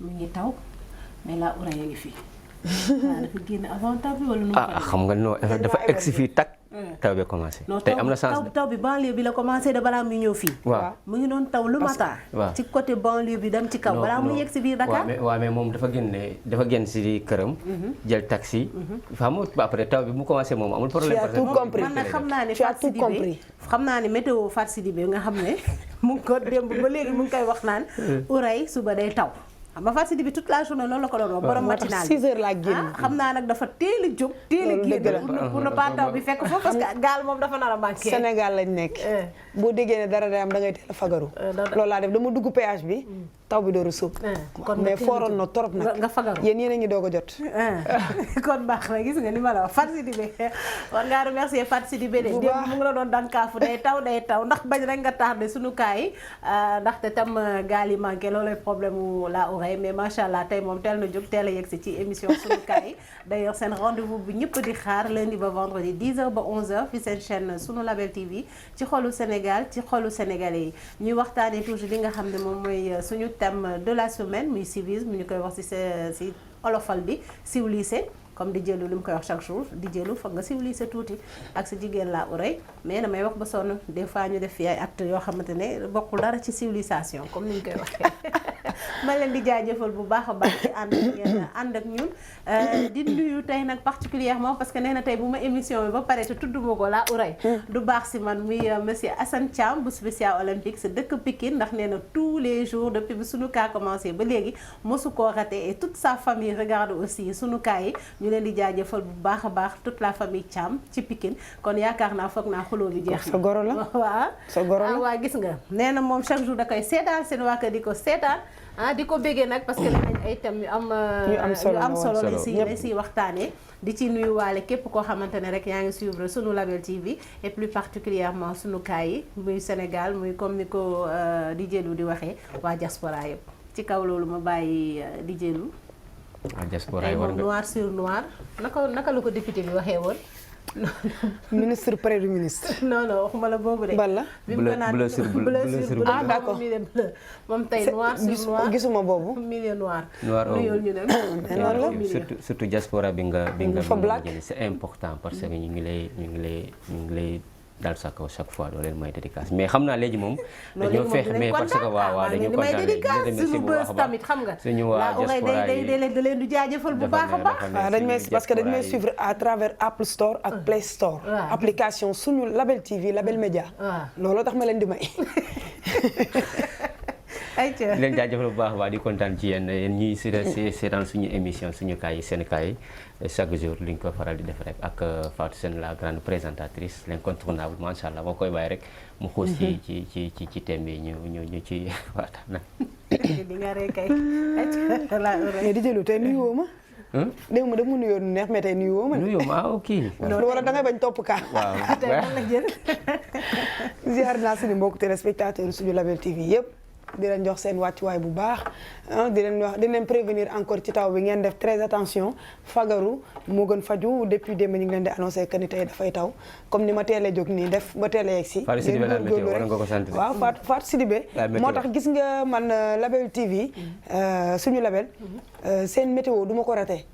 mu ngi taw mais la Ourey a ngi fi. dafa génn avant taw bi wala nu mu xam nga non dafa egsi fii tak taw bi commencé. tey am na chance taw bi banlieue bi la commencé de balaa muy ñëw fii. waaw mu ngi doon taw lu matin. ci côté banlieue bi dem ci kaw. balaa muy yegg si biir Dakar. waaw mais moom dafa génn si këram. jël taxi. xam nga après taw bi mu commencé moom amul problème. tu as tout compris man nag xam naa ne Fatou Sidibé xam naa ne météo Fatou Sidibé nga xam ne mu ngi ko démb ba léegi mu ngi koy wax naan Ourey suba day taw. xam nga Fatou Sidibé toute la journée loolu la ko doon wax borom matinal 6 heures laa génn xam naa nag dafa teel a jóg teel a génn pour ne pas taw bi fekk foofu parce que gaal moom dafa nar a manqué. Sénégal lañ nekk boo déggee ne dara day am da ngay teel a fagaru loolu laa def dama dugg péage bi taw bi dooru suub mais fooroon na trop nag nga fagaru yéen a ngi doog a jot kon baax na gis nga ni ma la wax Fatou Sidibé war ngaa remercier Fatou Sidibé de démb mu ngi la doon dankaafu day taw ndax bañ rek nga tardé suñu kaay yi ndaxte tam gaal yi manqué loolay problème wu la Ourey mais macha allah tey moom teel na jóg teel a yegsi ci émission suñu kaay yi d'ailleurs seen rendez-vous bu ñëpp di xaar lundi ba vendredi 10h ba 11h fi seen chaîne sunu Label TV ci xolu Sénégal ci xolu sénégalais yi ñuy waxtaanee toujours li nga xam ne moom mooy suñu thème de la semaine muy civisme ñu koy wax ci olofal bi civilisé comme di jëlu li mu koy wax chaque jour di jëlu foog nga civilisé tuuti ak sa jigéen la Ourey mais damay wax ba sonn des fois ñu def fi ay actes yoo xamante ne bokkul dara ci civilisation comme ni ñu koy waxee ma leen di jaajëfal bu baax a baax ci ànd ak ñun di nuyu tey nag particulièrement parce que nee na tey bu ma émission bi ba pare te tudduma ko la Ourey du baax si man muy monsieur Assane Thiam bu spécial olympique sa dëkk Pikine ndax nee na tous les jours depuis bi sunu kaa commencé ba léegi mosu koo raté et toute sa famille regarde aussi sunu kaa yi ñu leen di jaajëfal bu baax a baax toute la famille Thiam ci Pikine kon yaakaar naa foog naa xuloo bi jeex na sa goro la waaw sa goro la waaw gis nga nee na moom chaque jour da koy seetaan seen waa kër di ko seetaan di ko béggee nag parce que nañ ay thèmes yu am solo la si waxtaanee di ci nuyuwaale képp koo xamante ne rek yaa ngi suivre sunu Label TV et plus particulièrement sunu kaay yi muy Sénégal muy comme ni ko di jëlu di waxee waa diaspora yëpp ci kaw loolu ma bàyyi di jëlu diaspora yi war nga noir sur noir naka la ko député bi waxee woon ministre près du ministre. non waxuma la boobu de. bala bleu sur bleu ah d'accord moom tey noir sur noir gisuma boobu. milieu noir. noir ñu dem. surtout diaspora bi nga black c'est important parce que ñu ngi lay dal sa kaw chaque fois doo leen may dédicace mais xam naa léegi moom dañoo feex mais parce que waaw dañu kontaan léegi suñu bës tamit xam nga suñu waa diaspora yi da leen di jaajëfal bu baax a baax dañ may parce que dañ may suivre à travers Apple Store ak Play Store application suñu Label TV Label Média looloo tax ma leen di may di leen jaajëfal bu baax a baax di kontaan ci yéen ñuy seetaan suñu émission suñu kaay seen kaay chaque jour li ñu ko faral di def rek ak Fatou Sène la grande présentatrice l'incontournable macha allah moo koy bàyyi rek mu xuus ci thème bi ñu ci waxtaan. di nga rek kay. mais di jëlu tey nuyu woo ma. dégg nga dama nuyoo neex mais tey nuyu woo ma. nuyu ma ok. loolu wala dangay bañ topp kaa. waaw tey man la jël. ziar naa suñu mbokk téléspectateurs suñu Label TV yëpp. di leen jox seen wàccuwaay bu baax di leen prévenir encore ci taw bi ngeen def très attention fagaru moo gën faju depuis démb ñu ngi leen di annoncé que ni tey dafay taw comme ni ma teelee jóg nii def ba teelee yegg si waaw Fatou Sidibé moo tax gis nga man Label TV suñu Label seen météo du ma ko raté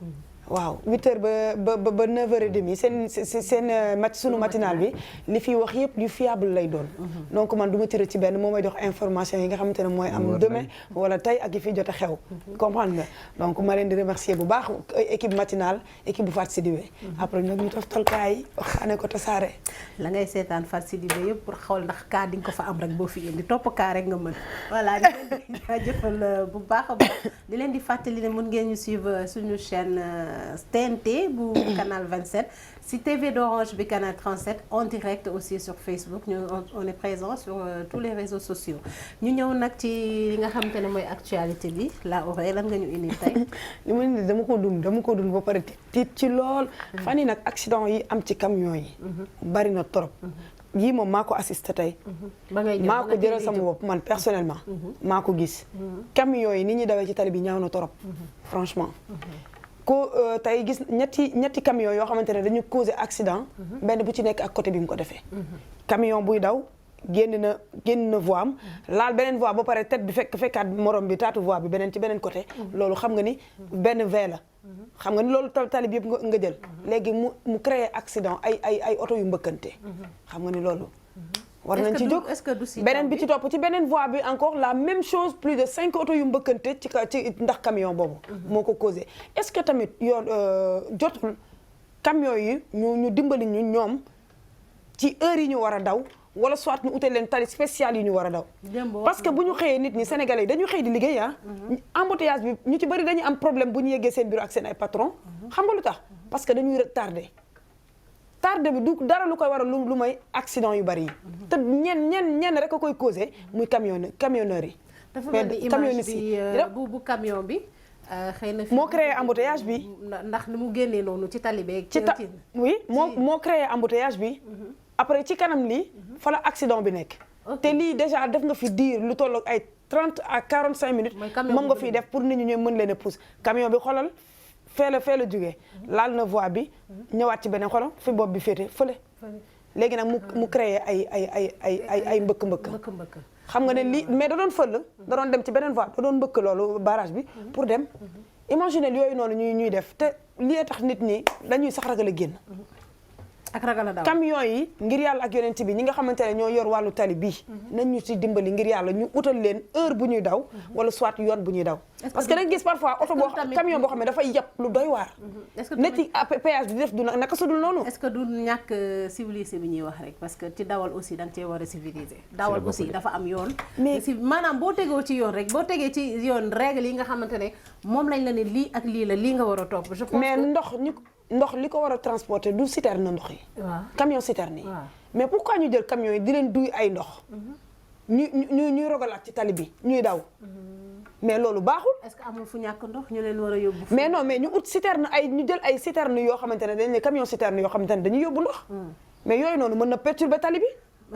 waaw 8h ba 9h30 seen match sunu matinal bi li fi wax yëpp lu fiable lay doon. donc man du ma tiré ci benn moo may jox information yi nga xamante ne mooy am demain wala tey ak yi fi jot a xew. comprendre nga donc ma leen di remercier bu baax équipe matinale équipe bu Fatou Sidibé. après nag ñu toftal kaa yi waxtaanee ko tasaare. la ngay seetaan Fatou Sidibé yëpp pour xool ndax kaa di nga ko fa am rek boo fi indi topp kaa rek nga mën. voilà di leen di jaajëfal bu baax a baax di leen di fàttali ne mën ngeen ñu suivre suñu chaîne. TNT bu canal 27 si TV d'Orange bi canal 37 en direct aussi sur Facebook on est présent sur tous les réseaux sociaux ñu ñëw nag ci li nga xamante ne mooy actualité bi la Ourey lan nga ñu indi tey. li ma indi dama ko dund ba pare tiit ci lool. fan yi nag accident yi am ci camion yi. bari na trop. yii moom maa ko assisté tey. maa ko jëral sama bopp man personnellement. maa ko gis. camion yi ni ñuy dawee ci tali bi ñaaw na trop. franchement. ko tey gis ñetti camion yoo xamante ne dañu causé accident benn bu ci nekk ak côté bi mu ko defee camion buy daw génn na voie am laal beneen voie ba pare tête bi fekkaat morom bi taatu voie bi beneen ci beneen côté loolu xam nga ni benn V la xam nga ni loolu tali bi yëpp nga jël léegi mu créé accident ay oto yu mbëkkante xam nga ni loolu war nañ ci jóg beneen bi ci topp ci beneen voie bi encore la même chose plus de 5 oto yu mbëkkante ci ndax camion boobu moo ko causé est-ce que tamit yoon jotul camion yi ñu dimbali ñu ñoom ci heure yi ñu war a daw wala soit ñu utal leen tali spécial yi ñu war a daw parce que bu ñu xëyee nit ñi sénégalais yi dañu xëy di liggéey embouteillage bi ñu ci bëri dañuy am problème bu ñu yeggee seen bureau ak seen ay patron xam nga lu tax parce que dañuy tardé bi du dara lu koy waral lu may accident yu bari yi te ñenn rek a koy causé muy camionneurs yi dafa mel ni image bi bu camion bi xëy na moo créé embouteillage bi ndax ni mu génnee noonu ci tali beeg oui moo créé embouteillage bi après ci kanam lii fa la accident bi nekk te lii déjà def nga fi diir lu tolloog ay 30 à 45 minutes moom nga fiy def pour nit ñi ñooy mën leen a pousse camion bi xoolal fee la jógee laal na voie bi ñëwaat ci beneen xoolal fi bopp bi féete fële léegi nag mu créé ay mbëkk xam nga ne lii mais da doon fël da doon dem ci beneen voie da doon mbëkk loolu barrage bi pour dem imaginer yooyu noonu ñuy def te lii tax nit ñi dañuy sax ragal a génn ak ragal a daw camion yi ngir yàlla ak yonent bi ñi nga xamante ne ñoo yor wàllu tali bii nañ ñu ci dimbali ngir yàlla ñu utal leen heure bu ñuy daw wala soit yoon bu ñuy daw parce que dañ gis parfois oto camion boo xam ne dafay yàpp lu doy waar ne ci péage bi di def du naka sudul noonu est-ce que du ñàkk civilisé bi ñuy wax rek parce que ci dawal aussi da nga cee war a civiliser dawal aussi dafa am yoon mais maanaam boo tegoo ci yoon rek boo tegee ci yoon règle yi nga xamante ne moom lañ la ne lii ak lii la lii nga war a topp je pense mais ndox li ko war a transporter du citerne ndox yi camion citerne yi mais pourquoi ñu jël camion yi di leen duy ay ndox ñuy rogalaat ci tali bi ñuy daw mais loolu baaxul est-ce que amul fu ñàkk ndox ñu leen war a yóbbu mais non mais ñu ut citerne ñu jël ay citerne yoo xamante ne dañ ne camion citerne yoo xamante ne dañuy yóbbu ndox mais yooyu noonu mën na perturber tali bi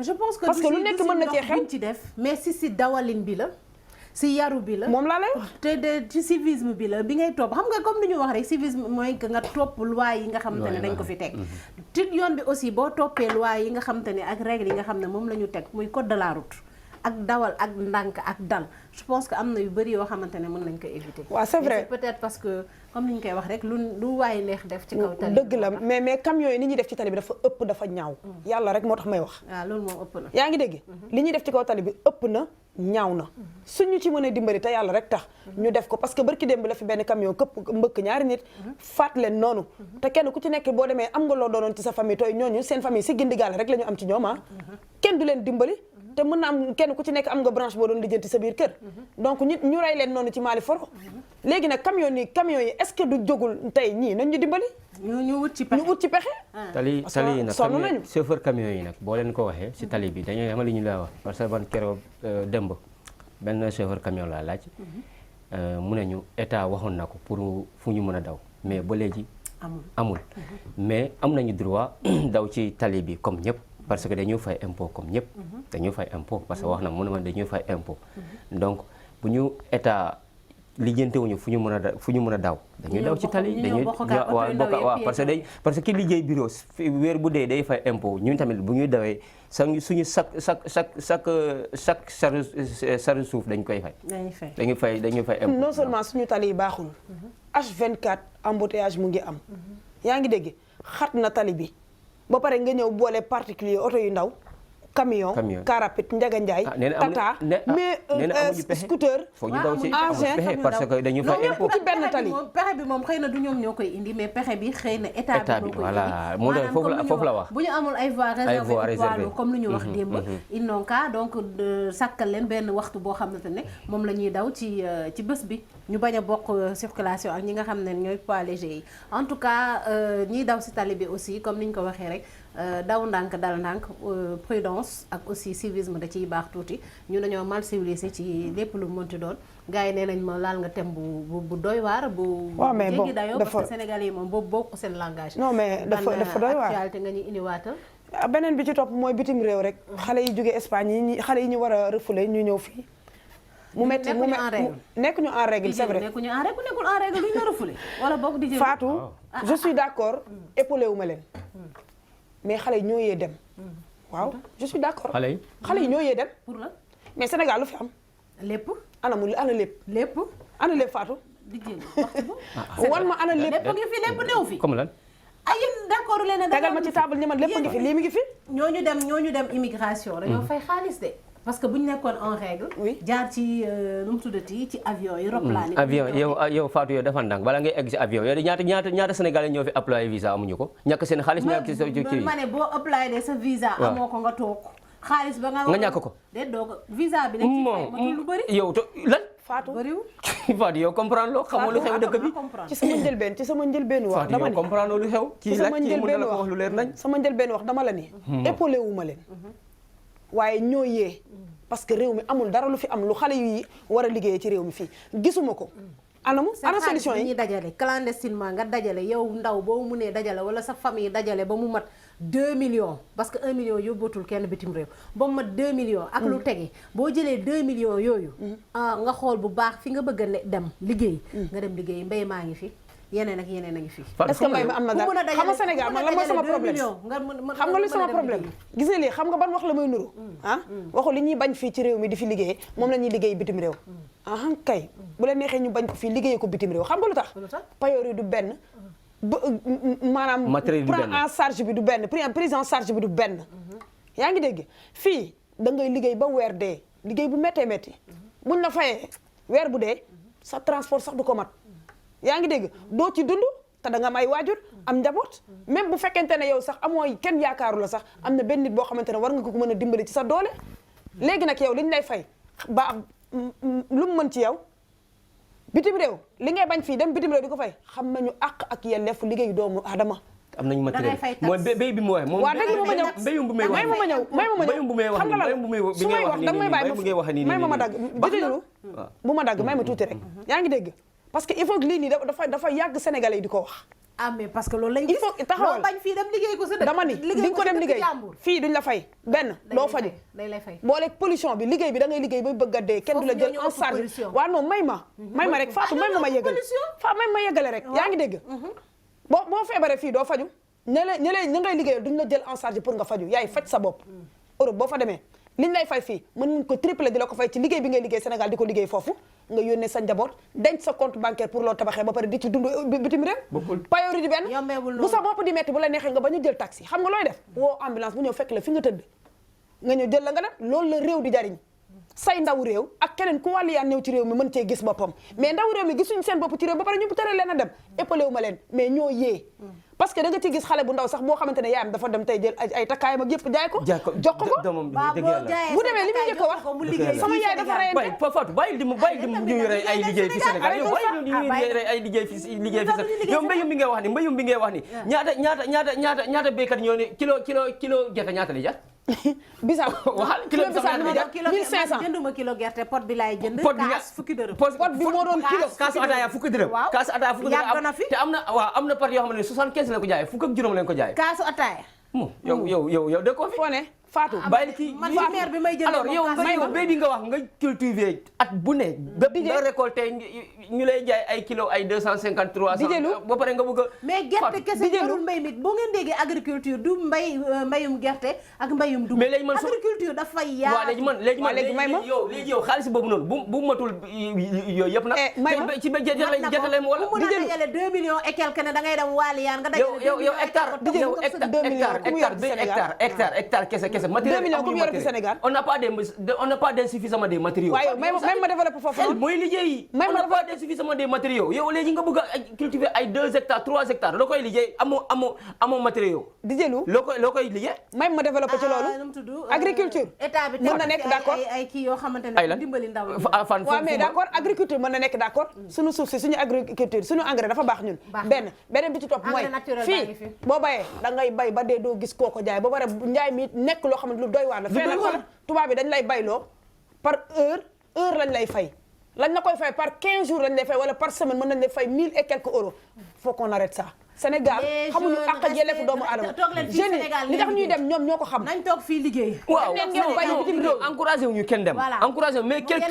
je pense que parce que lu nekk mën na cee xew ci def mais si dawalin bi la si yaru bi la moom laa lay wax te ci civisme bi la bi ngay topp xam nga comme ni ñu wax rek civisme mooy que nga topp loi yi nga xamante ne dañ ko fi teg te yoon bi aussi boo toppee loi yi nga xamante ne ak règle yi nga xam ne moom la ñu teg muy code de la route ak dawal ak ndànk ak dal je pense que am na yu bëri yoo xamante ne mën nañ ko éviter waaw c'est vrai peut-être parce que comme ni ñu koy wax rek lu waaye neex def ci kaw tali dëgg la mais camion yi ni ñuy def ci tali bi dafa ëpp dafa ñaaw yàlla rek moo tax may wax waaw loolu moom ëpp na yaa ngi dégg li ñuy def ci kaw tali bi ëpp na ñaaw na suñu ci mën a dimbali te yàlla rek tax ñu def ko parce que barki démb la fi benn camion këpp mbëkk ñaari nit faat leen noonu te kenn ku ci nekk boo demee am nga loo doonoon ci sa famille tooy ñooñu seen famille si gindigaale rek la ñu am ci ñoom kenn du leen dimbali te mën na am kenn ku ci nekk am nga branche boo doon lijjanti sa biir kër donc ñu rey leen noonu ci Mali foro léegi nag camion yi est-ce que du jógul tey ñii nañ ñu dimbali ñu wut ci pexe tali nag chauffeur camion yi nag boo leen ko waxee si tali bi dañuy xamal li ñu la wax parce que man keroog démb benn chauffeur camion laa laaj mu ne ñu état waxoon na ko pour fu ñu mën a daw mais ba léegi amul mais am nañu droit daw ci tali bi comme ñëpp parce que dañuy fay impôt comme ñëpp dañuy fay impôt parce que wax na mu ne ma dañuy fay impôt donc bu ñu état lijjantewuñu fu ñu mën a daw dañuy daw ci tali dañuy waaw parce que ki liggéey bureau weer bu dee day fay impôt ñun tamit bu ñuy dawee suñu chaque charge suuf dañ koy fay dañuy fay impôt non seulement suñu tali yi baaxul H24 embouteillage mu ngi am yaa ngi dégg xat na tali bi ba pare nga ñëw boole particulier oto yu ndaw camion car rapide Ndiaga Ndiaye tata mais scooter engin parce que dañu fay impôt ci benn tali pexe bi moom xëy na du ñoom ñoo koy indi mais pexe bi xëy na état bi moo koy voilà moo doon foofu la wax bu ñu amul ay voies réservées comme lu ñu wax démb ils n'ont qu'à donc sàkkal leen benn waxtu boo xamante ne moom la ñuy daw ci bés bi ñu bañ a bokk circulation ak ñi nga xam ne ñooy poids légers yi en tout cas ñiy daw si tali bi aussi comme ni ñu ko waxee rek daw ndànk dal ndànk prudence ak aussi civisme da ciy baax tuuti ñu dañoo mal civilisé ci lépp lu mënti doon gars yi nee nañ ma laal nga thème bu doy waar bu jéggi dayoo parce que Sénégalais yi moom boobu bokk seen langage non mais dafa doy waar actualité nga ñu indiwaatal beneen bi ci topp mooy bitim réew rek xale yi jóge Espagne yi xale yi ñu war a refoulé ñu ñëw fii mu metti nekk ñu en règle c'est vrai nekkuñu en règle nekkul en règle luñ nar a fule wala boog di jël Fatou je suis d'accord épaulé wu ma leen mais xale yi ñoo yee dem waaw je suis d'accord xale yi ñoo yee dem pour la mais Sénégal lu fi am lépp ana lépp ana lépp Fatou di jël waxtu wan ma ana lépp ngi fi lépp new fi comme lan ay yéen d'accord leen ne tegal ma ci table ñi man lépp ngi fi lii mi ngi fi ñooñu dem immigration dañoo fay xaalis de parce que bu ñu nekkoon en règle jaar ci nu mu tuddati ci avion yi roplaan yi avion yow Fatou yow dafa ndànk bala ngay egg si avion yow ñaata Sénégalais ñoo fi apply visa amuñu ko ñàkk seen xaalis ñàkk ci ma ne boo apply de sa visa amoo ko nga toog xaalis ba nga ñàkk ko de doog visa bi lañ ci fay matul lu bëri yow to lan Fatou bëriwul Fatou yow comprendre loo xamoo lu xew dëkk bi ci sama njëlbeen wax dama ni comprendre lu xew ci la ci mën na la ko wax lu leer nañ sama njëlbeen wax dama la ni épaulé wu ma leen waaye ñoo yee parce que réew mi amul dara lu fi am lu xale yi war a liggéeyee ci réew mi fii gisuma ko ana solution yi ñuy dajale clandestinement nga dajale yow ndaw boo munee dajale wala sa famille dajale ba mu mat 2 millions parce que 1 million yóbbatul kenn bitim réew ba mu mat 2 millions ak lu tege boo jëlee 2 millions yooyu nga xool bu baax fi nga bëgg a dem liggéey nga dem liggéey mbay maa ngi fi yeneen ak yeneen a ngi fi est-ce que mbay mi am na dara xam nga Sénégal man la mooy sama problème xam nga lu sama problème gis nga lii xam nga ban wax la may nuru waxu li ñuy bañ fii ci réew mi di fi liggéey moom la ñuy liggéey bitim réew kay bu leen neexee ñu bañ ko fii liggéey ko bitim réew xam nga lu tax payoor yi du benn maanaam prend en charge bi du benn prise en charge bi du benn yaa ngi dégg fii da ngay liggéey ba weer dee liggéey bu méttee métti buñ la fayee weer bu dee sa transport sax du ko mat yaa ngi dégg doo ci dund te da nga am ay waajur am njaboot même bu fekkente ne yow sax amoo kenn yaakaaru la sax am na benn nit boo xamante ne war nga ko mën a dimbali ci sa doole léegi nag yow liñ lay fay ba lu mu mën ci yow bitim réew li ngay bañ fii dem bitim réew di ko fay xam nañu àq ak yelleefu liggéey doomu aadama am nañu matériel mooy béy bi mu wax moom waaw dëgg ma ñëw béyum bu may wax béyum bu may wax xam nga la su may wax danga may bàyyi may ma dagg dëgg bu ma dagg may ma tuuti rek yaa ngi dégg parce que il faut que lii nii dafa yàgg sénégalais yi di ko wax mais parce que loolu lañ gis il faut taxawal bañ fii dem liggéey ko sa dëkk dama ni di nga ko dem liggéey fii duñ la fay benn doo faju day lay fay boole pollution bi liggéey bi da ngay liggéey ba bëgg a dee kenn du la jël en charge waaw non may ma rek Fatou may ma yeggale rek yaa ngi dégg boo feebaree fii doo faju ña ngay liggéeyal duñ la jël en charge pour nga faju yaay faj sa bopp Europe boo fa demee liñ lay fay fii mën nañ ko tripler di la ko fay ci liggéey bi ngay liggéey Sénégal di ko liggéey foofu nga yónnee sa njaboot denc sa compte bancaire pour loolu tabaxee ba pare di ci dund bitim réew payoori di benn bu sa bopp di metti bu la neexee nga bañ a jël taxi xam nga looy def woo ambulance bu ñëw fekk la fi nga tëdd nga ñëw jël la nga dem loolu la réew di jariñ say ndaw réew ak keneen ku wàllu yaa ñëw ci réew mi mën cee gis boppam mais ndaw réew mi gisuñu seen bopp ci réew ba pare ñu bu tere leen a dem épaulé wu ma leen mais ñoo yee parce que da nga ci gis xale bu ndaw sax boo xamante ne yaayam dafa dem tey jël ay takkaayam ak yëpp jaay ko jox ko bu demee li muy njëkk a wax sama yaay dafa reyante Fatou bàyyi di mu ñuy rey ay liggéey fi Sénégal yow bàyyi ñuy rey ay liggéey fi Sénégal yow mbéyum bi ngay wax ni ñaata béykat ñoo ne kilo gerte ñaata lay jar bisaab waxal kilo bisaab ñaata lay jar 1500 jënduma kilo gerte pot bi laay jënd kaas fukki dërëm pot bi moo doon kilo kaas ataaya fukki dërëm kaas ataaya fukki dërëm te am na pot yoo xam ne 75 lañ ko jaayee fukk ak juróom lañ ko jaayee kaasu ataaya yow de ko fi foo ne Fatou bàyyi kii maire bi may jënd alors yow béy bi nga wax nga cultiver at bu ne nga récolté ñu lay jaay ay kilo ay 250 300 ba pare nga bëgg a mais gerte kese jarul mbay mi boo ngeen déggee agriculture du mbayum gerte ak mbayum dugub mais léegi man agriculture dafay yaa léegi yow xaalis boobu noonu bu matul yooyu yëpp nag ci jëtale mu wala mu mën a dajale 2 millions et quelque ne da ngay dem waaliyaan nga dajale hectare kese 2 millions comme yore fi Sénégal on n'a pas d'insuffisamment des matériaux waaye même ma développé foofu noonu mooy liggéey on n'a pas d'insuffisamment des matériaux yow léegi nga bëgg a cultiver ay 2 hectares 3 hectares loo koy liggéey amoo matériaux di jëlu loo koy liggéey même ma développé ci loolu agriculture état bi mën na nekk d'accord ay kii yoo xamante ne dimbali ndaw yi waaw mais d'accord agriculture mën na nekk d'accord suñu suuf si suñu agriculture suñu engrais dafa baax ñun beneen bi ci topp mooy fii boo bayee da ngay bay ba dee doo gis kooko jaay ba pare njaay mi nekk loo xam ne lu doy waar la fee nag tubaab bi dañ lay bayloo par heure lañ lay fay lañ la koy fay par 15 jours lañ lay fay wala par semaine mën nañ lay fay 1000 et quelques euros faut qu'on arrête ça. Sénégal xamuñu ak ak yelleefu doomu aadama jeunes yi li tax ñuy dem ñoom ñoo ko xam. nañ toog fii liggéey. waaw encouragé wuñu kenn dem. encouragé mais képp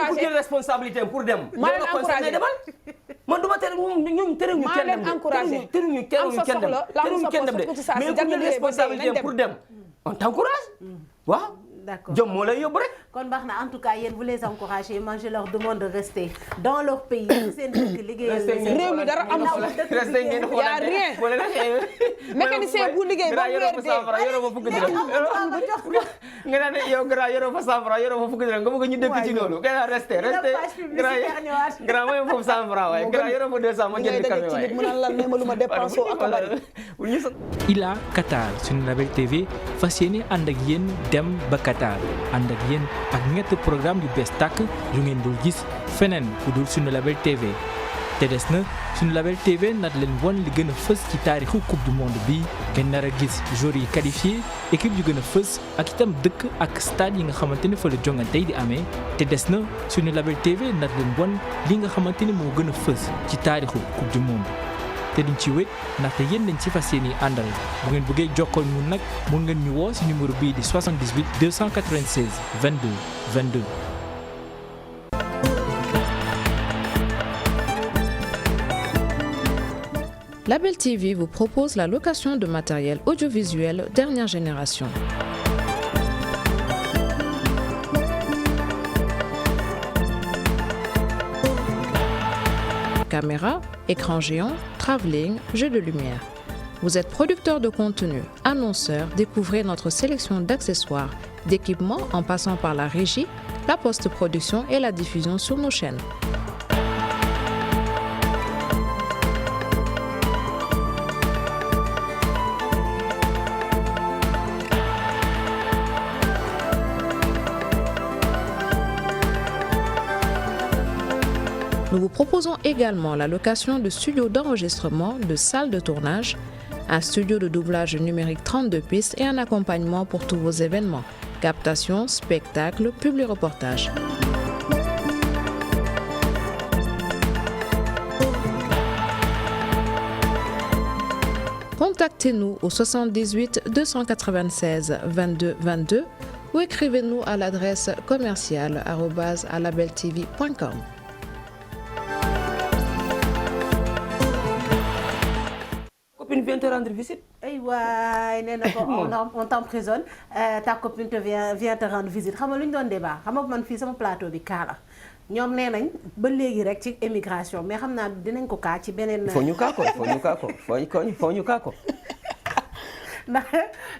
ku jël responsabilité pour dem. maa leen encouragé demal man duma tere ñun terewuñu kenn dem de terewuñu kenn dem de mais ku jël responsabilité pour dem on t'encourage waaw. D'accord. jom moo lay yóbbu rek. kon baax na en tout cas yéen vous les encouragez moi je leur demande de rester dans leur pays seen dëkk liggéeyal réew mi dara am resté ngeen y a rien mécanicien bu liggéey ba weer dee yoroo ma fukki dërëm nga naan yow grand yoroo fa 100 francs yoroo fa fukki dërëm nga bëgg ñu dëkk ci loolu nga resté grand mooy foofu 100 francs waaye grand yoroo fa 200 ma jënd café waaye mu naan lan ne ma lu ma dépensé ak bari Ila Qatar suñu Label TV fas yéene ànd ak yéen dem ba Qatar ànd ak yéen ak ñetti programme yu bees tàkk yu ngeen dul gis feneen fu dul suñu Label TV te des na suñu Label TV nat leen won li gën a fës ci taarixu coupe du monde bi ngeen nar a gis joueurs yi qualifié équipe yu gën a fës ak itam dëkk ak stade yi nga xamante ne fa la jongante yi di amee te des na suñu Label TV nat leen won li nga xamante ne moo gën a fës ci taarixu coupe du monde te duñ ci wét ndaxte yéen lañ ci fas yéene àndal bu ngeen bëggee jokkoo ñun nag mun ngeen ñu woo ci numéro bii di 78 296 22 22. Label TV vous propose la location de matériel audiovisuel dernière génération. Caméra, écran géant, travelling, jeux de lumière. Vous êtes producteur de contenu, annonceur, découvrez notre sélection d'accessoires, d'équipements en passant par la régie, la post-production et la diffusion sur nos chaînes. Nous vous proposons également la location de studios d'enregistrement, de salles de tournage, un studio de doublage numérique 32 pistes et un accompagnement pour tous vos événements, captation, spectacles, publi-reportages. Contactez-nous au 78 296 22 22 ou écrivez-nous à l'adresse commerciale@labeltv.com. Copine vient te rendre visite. ay waay nee na ko on t'emprisonne ta copine vient te rendre visite xam nga lu ñu doon débat xam nga man fii sama plateau bi kaa la ñoom nee nañ ba léegi rek ci émigration mais xam naa dinañ ko kaa ci beneen. foo ñu kaa ko.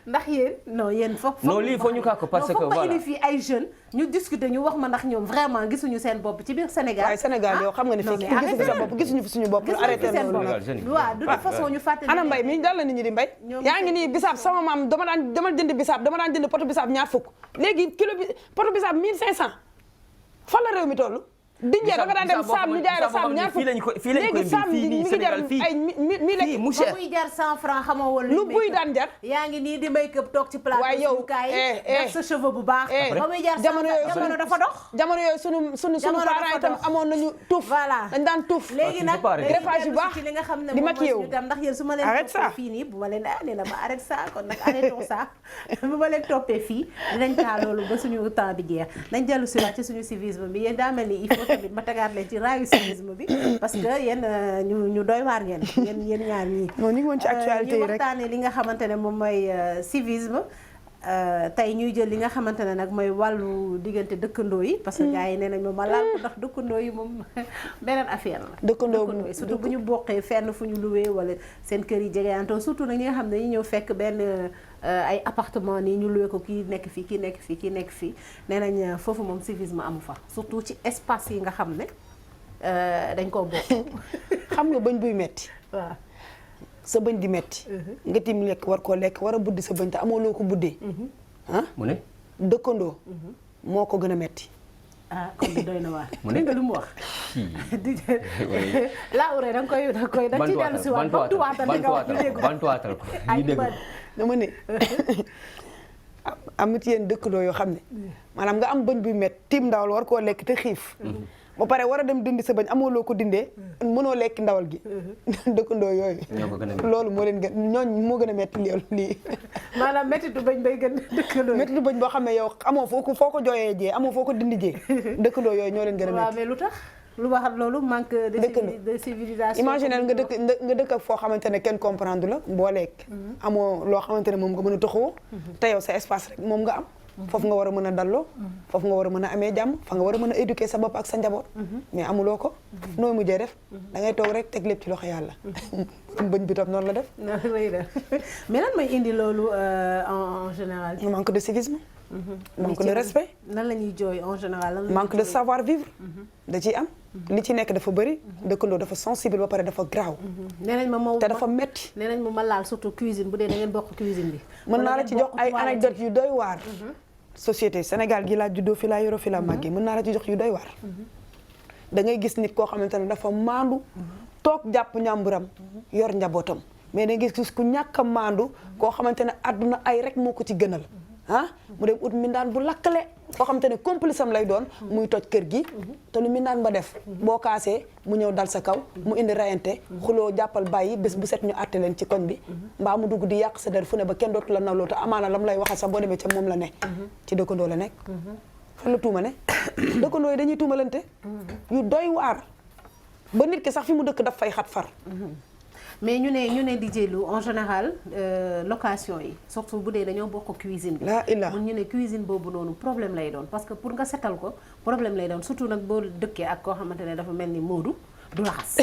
ndax yéen non yéen foog. non lii foo ñu kaa ko parce que voilà foog ma indi fii ay jeunes ñu discuter ñu wax ma ndax ñoom vraiment gisuñu seen bopp ci biir Sénégal. waaye Sénégal yow xam nga ne fii gisuñu sa bopp gisuñu fi suñu bopp. arrêté loolu nag waaw de toute façon ñu fàttali. ana mbay mi dal la nit ñi di mbay. yaa ngi nii bisaab sama maam dama jënd bisaab dama daan jënd poto bisaab ñaar fukk léegi kilo bi poto bisaab 1500 fan la réew mi toll. Dinjeer da nga daan dem saam ñu jaay la saam ñaar fukk léegi saam mi ngi jar ay mille mu jar 100 francs xamoo woon lu buy daan jar yaa ngi nii di make-up toog ci plateau waaye yow def sa cheveux bu baax ba muy jar jamono dafa dox jamono yooyu sunu parents itam amoon nañu tuuf voilà dañ daan tuuf léegi nag greffage yu baax ci li nga xam ne di maquillé wu tam ndax yéen su ma leen toppee fii nii bu ma leen nee na ma arrête ça kon nag arrêtons ça bu ma leen toppee fii dinañ taa loolu ba suñu temps bi jeex nañ dellu si wax ci suñu civisme bi yéen daa mel ni il faut tamit ma tagaat leen ci raayu civisme bi parce que yéen ñu doy waar ngeen yéen ñaar ñii. non ñu ngi woon ci actualité yi rek ñu waxtaanee li nga xamante ne moom mooy civisme tey ñuy jël li nga xamante ne nag mooy wàllu diggante dëkkandoo yi. parce que gars yi nee nañ ma laal ko ndax dëkkandoo yi moom beneen affaire la. dëkkandoo yi surtout bu ñu bokkee fenn fu ñu luwee wala seen kër yi jegeyantoo surtout nag ñi nga xam ne dañuy ñëw fekk benn. ay appartement nii ñu luwee ko kii nekk fii kii nekk fii kii nekk fii nee nañ foofu moom civisme amu fa surtout ci espace yi nga xam ne dañ koo bokk. xam nga bëñ buy metti waaw sa bëñ di metti nga tim lekk war koo lekk war a buddi sa bëñ te amoo loo ko buddee mu ne dëkkandoo moo ko gën a metti ah kon doy na waar. mu ne nga lu mu wax. Laure da nga koy da ci dellu si waat bantuwaatal li nga wax ñu dégg ko bantuwaatal ko ñu dégg dama ne am ci yéen dëkkandoo yoo xam ne maanaam nga am bëñ buy met tiim ndawal war koo lekk te xiif ba pare war a dem dindi sa bañ amoo loo ko dindee mënoo lekk ndawal gi dëkkandoo yooyu loolu moo leen gën ñooñ moo gën a metti lii maanaam mettitu bañ bay gën dëkkandoo mettitu bañ boo xam ne yow amoo foo ko jooyee jee amoo foo ko dindi jee dëkkandoo yooyu ñoo leen gën a metti. waaw mais lu tax lu waxat loolu manque de civilisation. imaginer nga dëkk ak foo xamante ne kenn comprendre la boo lekk amoo loo xamante ne moom nga mën a taxawoo te yow sa espace rek moom nga am foofu nga war a mën a dalloo foofu nga war a mën a amee jàmm fa nga war a mën a éduquer sa bopp ak sa njaboot mais amuloo ko nooy mujjee def da ngay toog rek teg lépp ci loxo yàlla bëñ bi tam noonu la def mais lan mooy indi loolu en général manque de civisme manque de respect lan la ñuy jooy en général manque de savoir vivre da ciy am li ci nekk dafa bëri dëkkandoo dafa sensible ba pare dafa graaw nee nañ ma te dafa metti nee nañ ma laal surtout cuisine bu dee da ngeen bokk cuisine bi mën naa la ci jox ay anecdote yu doy waar société Sénégal gi laa juddoo fi laa yoroo fi laa màggee mën naa la ci jox yu doy waar da ngay gis nit koo xamante ne dafa maandu toog jàpp ñàmburam yor njabootam mais da ngay gis ku ñàkk a maandu koo xamante ne àdduna ay rek moo ko ci gënal mu dem ut mindaan bu lakkale koo xamante ne complice am lay doon muy toj kër gi te lu mindaan ba def boo kaasee mu ñëw dal sa kaw mu indi rayante xuloo jàppal bàyyi bés bu set ñu àtte leen ci koñ bi mbaa mu dugg di yàq sa der fu ne ba kenn dootu la nawloo te amaana lam lay waxal sax boo demee ca moom la ne ci dëkkandoo la nekk fan la tuuma ne dëkkandoo yi dañuy tuumalante yu doy waar ba nit ki sax fi mu dëkk daf fay xat far mais ñu ne DJ Lou en général location yi surtout bu dee dañoo bokk cuisine bi mun ñu ne cuisine boobu noonu problème lay doon parce que pour nga setal ko problème lay doon surtout nag boo dëkkee ak koo xamante ne dafa mel ni Modou du raxas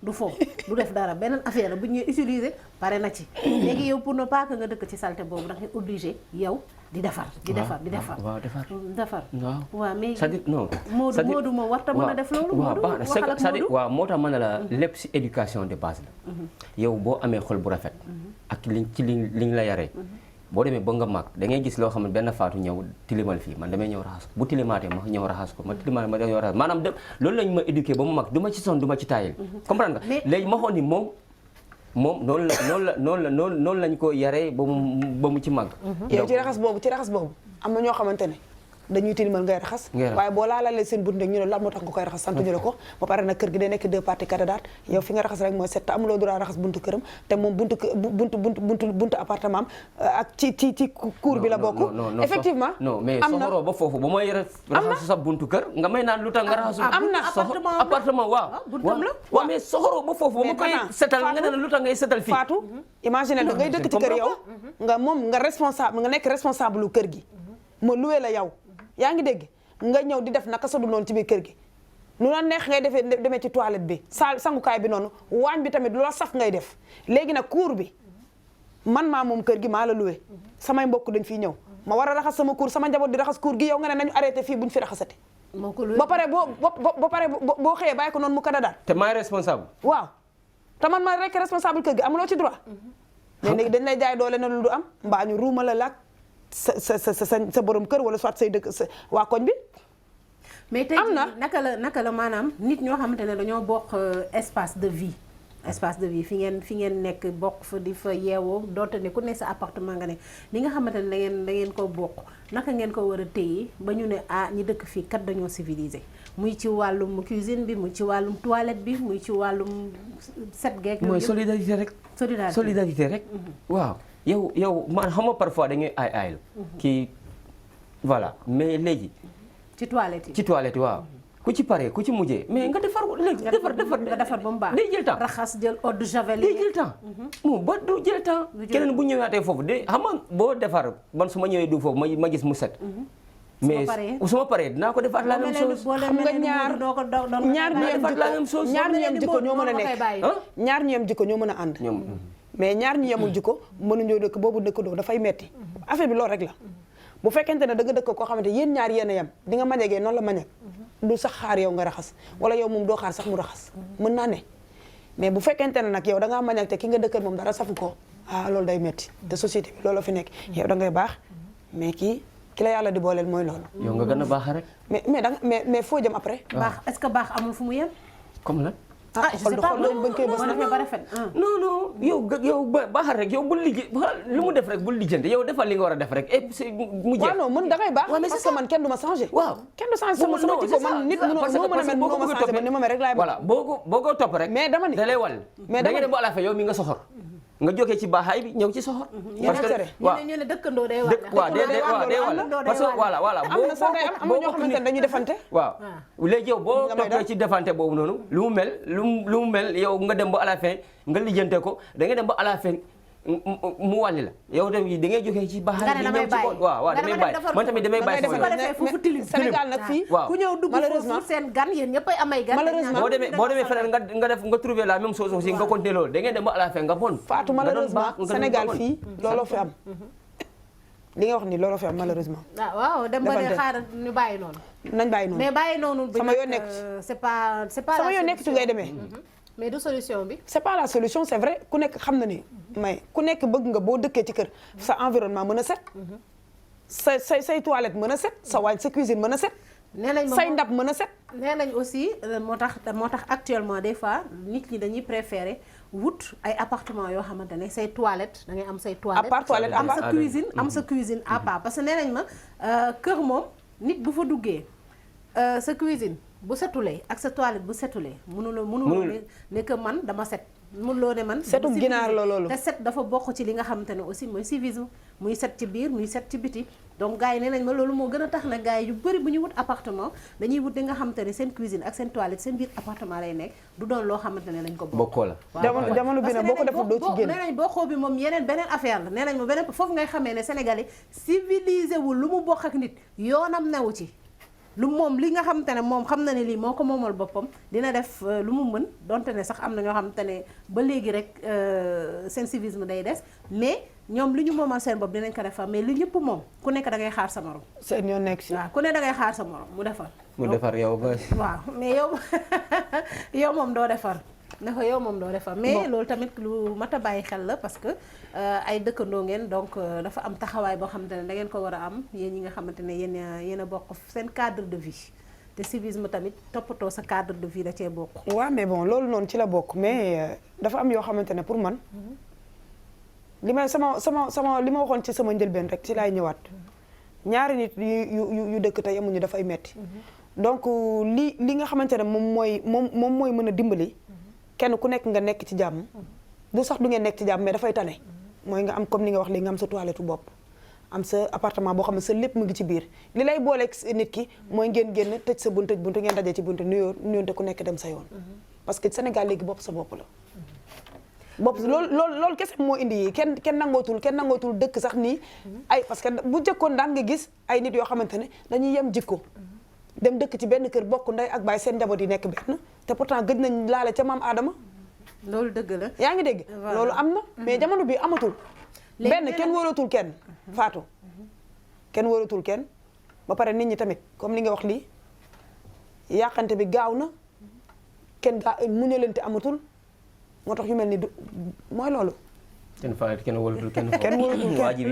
du foofu du def dara beneen affaire la bu ñuy utiliser pare na ci léegi yow pour ne pas que nga dëkk ci saleté boobu da ngay obligé yow di defar waaw mais non Modou moom warta mën a def loolu waaw moo tax mën na la lépp si éducation de base la yow boo amee xol bu rafet ak liñ la yaree boo demee ba nga mag da ngay gis loo xam ne benn faatu ñëw tilimal fii man damay ñëw raxas ko bu tilimaatee ma ñëw raxas ko ma tilimaatee ma ñëw raxas maanaam loolu lañ ma éduqué ba mu mag du ma ci son du ma ci taayil comprendre nga léegi ma xool ni moom noonu lañ ko yaree ba mu ci mag yow ci raxas boobu am na ñoo xamante ne dañuy tilimal ngay raxas waaye boo laalalee seen bunt rek ñu ne lan moo tax nga koy raxas sant ñu la ko ba pare nag kër gi day nekk deux parties candidat yow fi nga raxas rek mooy set te amuloo droit raxas buntu këram te moom buntu appartement ak ci cour bi la bokk effectivement non mais soxoroo ba foofu ba mooy raxas sa buntu kër nga may naan lu tax nga raxasu am na appartement waaw mais soxoroo ba foofu ba mu koy setal nga ne lu tax ngay setal fii Fatou imagine da ngay dëkk ci kër yow nga nekk responsable lu kër gi ma loué la yow yaa ngi dégg nga ñëw di def naka sa du noonu ci biir kër gi lu la neex ngay demee ci toilette bi sangukaay bi noonu waañ bi tamit lu la saf ngay def léegi nag cour bi man maa moom kër gi maa la loué samay mbokk dañ fiy ñëw ma war a raxas sama cour sama njaboot di raxas cour gi yow nga ne nañu arrêté fii buñ fi raxasati ba pare boo xëyee bàyyi ko noonu mu kada daal te maay responsable waaw te man ma rek responsable kër gi amuloo ci droit léegi dañ lay jaay doole na lu du am mbaa ñu ruuma la laak sa borom kër wala soit say dëkk waa koñ bi mais tey naka la maanaam nit ñoo xamante ne dañoo bokk espace de vie fi ngeen nekk bokk fa di fa yeewoo doonte ne ku ne sa appartement nga ne li nga xamante ne da ngeen ko bokk naka ngeen ko war a téye ba ñu ne ñi dëkk fii kat dañoo civilisé muy ci wàllum cuisine bi muy ci wàllum toilette bi muy ci wàllum set geek mooy solidarité rek waaw yow man xam nga parfois dañuy aay kii voilà mais léegi ci toilette yi waaw ku ci paree ku ci mujjee mais nga defar léegi nga defar ba mu baax day jël temps raxas jël eau de javel day jël temps moom ba du jël temps keneen bu ñëwaatee foofu de xam nga boo defar man su ma ñëwee du foofu ma gis mu set mais su ma paree dinaa ko defaat la même chose xam nga ñaar ñu yem jikko ñoo mën a nekk ñaar ñu yem jikko ñoo mën a ànd mais ñaar ñu yemul jikko mënuñoo dëkk boobu dëkkandoo dafay metti affaire bi loolu rek la bu fekkente ne da nga dëkk koo xamante yéen ñaar yéen a yem di nga mañegee noonu la mañeg du sax xaar yow nga raxas wala yow moom doo xaar sax mu raxas mën naa ne mais bu fekkente ne nag yow da ngaa mañeg te ki nga dëkkal moom dara safu ko loolu day metti te société bi loolu fi nekk yow da ngay baax mais ki la yàlla di booleel mooy loolu yow nga gën a baax rek mais foo jëm après baax est-ce que baax amul fu mu yem comme lan je sais pas non yow baaxal rek yow bul liggéey lu mu def rek bul lijjanti yow defal li nga war a def rek et mu jeex. waaw non man da ngay baax parce que man kenn du ma changé. waaw kenn du changé sama tipo man nit moo mën a mel moo ma changé man ni ma mel rek laay voilà boo ko topp rek. mais dama ni da lay wàll. mais da nga dem ba à la fin yow mi nga soxor. nga jógee ci baaxaay bi ñëw ci soxor. parce que waaw ñu ne dëkkandoo day wàll. waaw day wàll parce que voilà am na sax day am ñoo xamante ne dañuy defante. waaw léegi yow boo toppee ci defante boobu noonu lu mu mel yow nga dem ba à la fin nga lijjante ko da nga dem ba à la fin mu wàlli la yow da ngay jógee ci baaxaay bi ñëw ci waaw damay bàyyi man tamit damay bàyyi su ko defee foofu tilim Sénégal nag fii ku ñëw dugg foofu seen gan yéen ñëppay amay gan malheureusement boo demee feneen nga trouver la même chose aussi nga continuer loolu da ngay dem ba à la fin nga bon Fatou malheureusement Sénégal fii looloo fi am li nga wax ni looloo fi am malheureusement waaw dem ba ne xaaral ñu bàyyi noonu nañ bàyyi noonu mais bàyyi noonu sama yoon nekk c'est pas sama yoon nekk ci ngay demee mais du solution bi. c'est pas la solution c'est vrai ku nekk xam na ni mais ku nekk bëgg nga boo dëkkee ci kër sa environnement mën a set say toilette mën a set sa waañ sa cuisine mën a set nee nañ say ndab mën a set nee nañ aussi moo tax actuellement des fois nit ñi dañuy préférer wut ay appartement yoo xamante ne say toilette da ngay am say toilette am sa cuisine à part parce que nee nañ ma kër moom nit bu fa duggee sa cuisine bu setulee ak sa toilette bu setulee mënuloo ne que man dama set mënuloo ne man setu ginaar la loolu te set dafa bokk ci li nga xamante ne aussi mooy civisme muy set ci biir muy set ci biti donc gars yi nee nañ ma loolu moo gën a tax nag gars yi yu bëri bu ñu wut appartement dañuy wut li nga xamante ne seen cuisine ak seen toilette seen biir appartement lay nekk du doon loo xamante ne lañ ko bokkoo la jamono bi nag boo ko deful doo ci génn nee nañ bokkoo bi moom beneen affaire la nee nañ ma beneen foofu ngay xamee ne sénégalais civilisé wul lu mu bokk ak nit yoonam newu ci lu moom li nga xamante ne moom xam na ne lii moo ko moomal boppam dina def lu mu mën donte ne sax am na ñoo xamante ne ba léegi rek seen civisme day des mais ñoom li ñu moomal seen bopp dinañ ko defar mais li ñëpp moom ku nekk da ngay xaar sa morom. seen yoon nekk si waaw ku ne da ngay xaar sa morom mu defar. mu defar yow ba. waaw mais yow moom doo defar. ndax yow moom doo defar mais loolu tamit lu mat a bàyyi xel la parce que ay dëkkandoo ngeen donc dafa am taxawaay boo xamante ne da ngeen ko war a am yéen ñi nga xamante ne yéen a bokk seen cadre de vie te civisme tamit toppatoo sa cadre de vie da cee bokk. waaw mais bon loolu noonu ci la bokk mais dafa am yoo xamante ne pour man li may sama li ma waxoon ci sama njëlbeen rek ci laay ñëwaat ñaari nit yu dëkk te yemuñu dafay metti donc li nga xamante ne moom mooy mën a dimbali. kenn ku nekk nga nekk ci jàmm du sax du ngeen nekk ci jàmm mais dafay tane mooy nga am comme ni nga wax léegi nga am sa toilette bopp am sa appartement boo xam ne sa lépp mu ngi ci biir li lay booleeg nit ki mooy ngeen génn tëj sa buntu ngeen dajee ci buntu nuyoonte ku nekk dem sa yoon parce que Sénégal léegi bopp sa bopp la bopp loolu kese moo indi yi kenn nangootul dëkk sax nii ay parce que bu jëkkoon daan nga gis ay nit yoo xamante ne dañuy yem jikko dem dëkk ci benn kër bokk ndey ak baay seen njaboot yi nekk benn te pourtant gëj nañ laale ca maam Adama. loolu dëgg la. yaa ngi dégg. loolu am na mais jamono bi amatul. benn kenn wóoratul kenn. Fatou kenn wóoratul kenn ba pare nit ñi tamit comme li nga wax lii yàqante bi gaaw na kenn muñalante amatul moo tax yu mel ni mooy loolu. kenn wóolatul kenn waa ji bi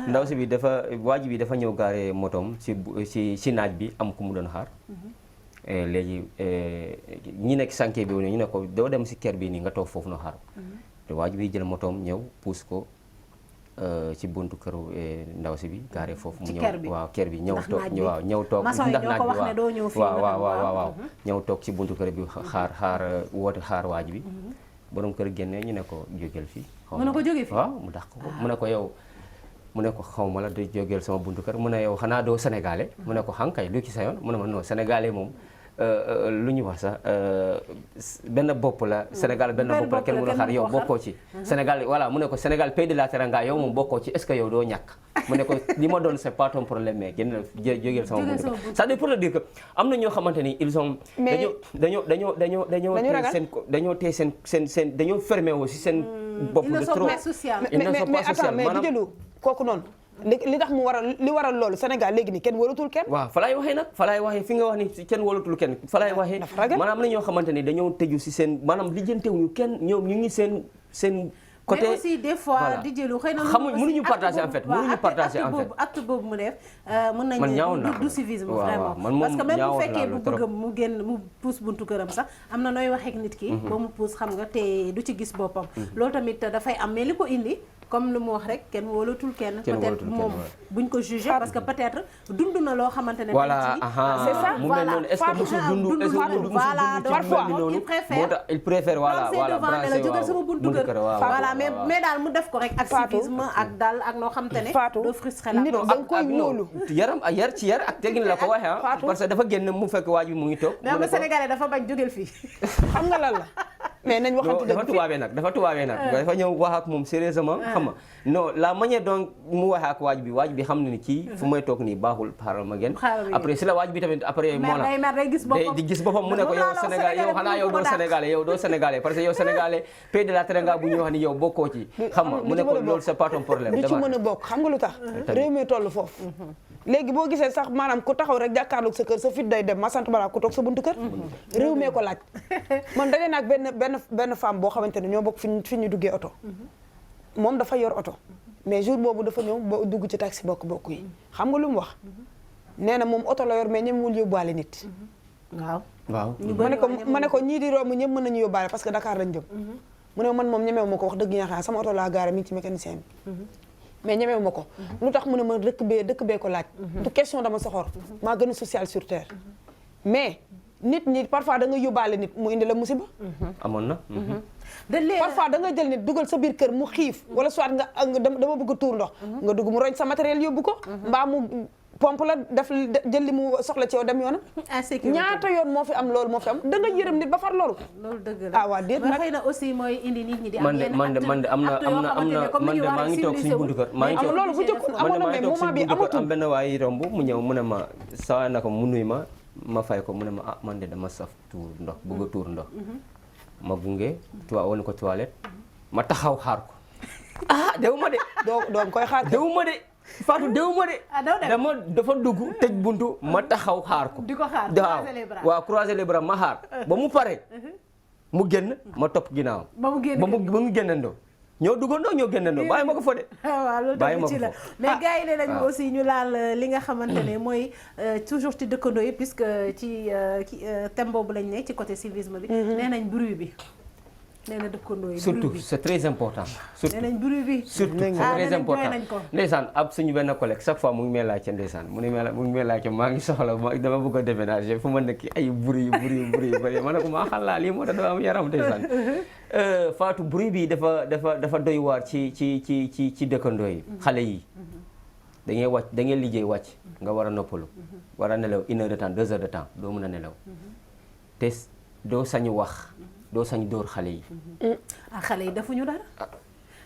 ndaw si bi dafa ñëw gaare motom ci naaj bi am ku mu doon xaar léegi ñi nekk sànke bi ñu ne ko doo dem ci kër bi nii nga toog foofu na xaar te waa ji bi jël motom ñëw puus ko ci buntu këru ndaw si bi gaare foofu mu ñëw waaw kër bi ñëw toog ndax naaj bi waaw ñëw toog ci buntu kër bi xaar woote xaar waa ji bi borom kër génne ñu ne ko jógeel fii mu ne ko jóge fii waaw mu dàq ko mu ne ko yow mu ne ko xaw ma la di jógeel sama buntu kër mu ne yow xanaa doo sénégalais mu ne ko xankay lu ci sa yoon mu ne ma non sénégalais moom lu ñu wax sax benn bopp la Sénégal benn bopp la kenn mënu xaar yow bokkoo ci Sénégal voilà mu ne ko Sénégal pays de la Teranga yow moom bokkoo ci est-ce que yow doo ñàkk mu ne ko li ma doon c'est pas ton problème mais génn jógeel sama buntu kër c'est-à-dire pour te dire que am na ñoo xamante ni ils sont dañoo tee seen dañoo fermé aussi seen bopp de trop mais attends mais di jëlu kooku noonu li tax mu waral loolu Sénégal léegi ni kenn wóolatul kenn waaw fa laay waxee nag fa laay waxee fi nga wax ni kenn wóolatul kenn fa laay waxee maanaam am na ñoo xamante ni dañoo tëju si seen maanaam lijjantewuñu kenn ñoom ñu ngi seen côté mais aussi des fois di jëlu xëy na xamuñ mënuñu partager en fait mënuñu partager en fait acte boobu mu def mën man ñaaw nañu naa du civisme waaw, vraiment man moom parce que même bu ñaawoon fekkee naa bu trop. bëgg mu génn mu pousse buntu këram sax am na nooy waxee ak nit ki ba mu pousse xam nga te du ci gis boppam loolu tamit dafay am mais li ko indi comme lu mu wax rek kenn wóolatul kenn peut-être moom buñ ko jugé parce que peut-être dund na loo xamante ne voilà c'est ça, mu mel noonu est-ce que musul dund est-ce que musul voilà dund ci lu mel ni noonu moo tax il préfère voilà voilà la jógal sama buntu kër voilà mais daal mu def ko rek ak civisme ak dal ak noo xamante ne doo frustré la nit da nga koy wóolu yaram ak yar ci yar ak teggin la ko waxee parce que dafa génn mu fekk waaj bi mu ngi toog mais am na sénégalais dafa bañ jógel fii xam nga lan la mais nañ waxante dafa tubaabee nag dafa ñëw wax ak moom sérieusement xam nga non la manière donc mu waxee ak waaj bi xam na ni kii fu may toog nii baaxul xaaral ma génn après si la waaj bi tamit après moo la day gis boppam mu ne ko yow Sénégal yow xanaa yow doo sénégalais parce que yow sénégalais pays de la Teranga bu ñuy wax ni yow bokkoo ci xam nga mu ne ko loolu c'est pas ton problème du ci mën a bokk xam nga lu tax réew mi toll foofu léegi boo gisee sax maanaam ku taxaw rek jàkkaarloog sa kër sa fit day dem ma sant balaa ku toog sa buntu kër réew mee ko laaj man daje naag benn femme boo xamante ne ñoo bokk fi ñu duggee oto moom dafa yor oto mais jour boobu dafa ñëw ba dugg ci taxi bokk yi xam nga lu mu wax nee na moom oto la yor mais ñemewul yóbbaale nit waaw ma ne ko ñii di romb ñëpp mën nañu yóbbaale parce que Dakar lañ jëm mu ne man moom ñemewu ma ko wax dëgg ñaaxaa sama oto laa gaare mi ngi ci mécanicien bi mais ñemewu ma ko lu tax mu ne ma dëkk bee ko laaj du question dama soxor maa gën a social sur terre mais nit ñi parfois da nga yóbbaale nit mu indi la musiba amoon na parfois da nga jël nit dugal sa biir kër mu xiif wala soit nga dama bëgg tuur ndox nga dugg mu roñ sa matériel yóbbu ko mbaa mu pompe la def jël li mu soxla ci yow dem yoonam ñaata yoon moo fi am loolu moo fi am da nga yërëm nit ba far loolu dëgg la waa déet nag xëy na aussi mooy indi nit ñi di am man de am na man de maa ngi toog suñu buntu kër maa ngi toog loolu bu jëkkoon amoon na mais moment bi amatul am benn waay romb mu ñëw mu ne ma sawa na ko mu nuy ma fay ko mu ne ma man de dama saf tuur ndox bëgg a tuur ndox ma gunge woon ko toilette ma taxaw xaar ko dew ma de doom koy xaar dew ma de Fatou dew ma de dafa dugg tëj buntu ma taxaw xaar ko di ko xaar waaw croiser les bras ma xaar ba mu pare mu génn ma topp ginnaaw ba mu génnandoo ñoo duggandoo ñoo génnandoo bàyyi ma ko fa de waaw loolu tamit ci la mais gars yi ne nañu aussi ñu laal li nga xamante ne mooy toujours ci dëkkandoo yi puisque ci thème boobu lañ ne ci côté civisme bi nee nañ bruit bi nee na dëkkandoo yi surtout c'est très important surtout nee nañ bruit bi surtout c'est très important ndeysaan ab suñu benn collègue chaque fois mu ngi may laajte ndeysaan mu ngi may laajte maa ngi soxla dama bëgg a déménager fu ma nekk ay bruit bëri ma ne ko maa xalaa lii moo tax dafa am yaram ndeysaan Fatou bruit bi dafa doy waar ci dëkkandoo yi xale yi da ngay liggéey wàcc nga war a noppalu war a nelaw 1 heure de temps 2 heures de temps doo mën a nelaw te doo sañu wax doo sañ dóor xale yi xale yi defuñu dara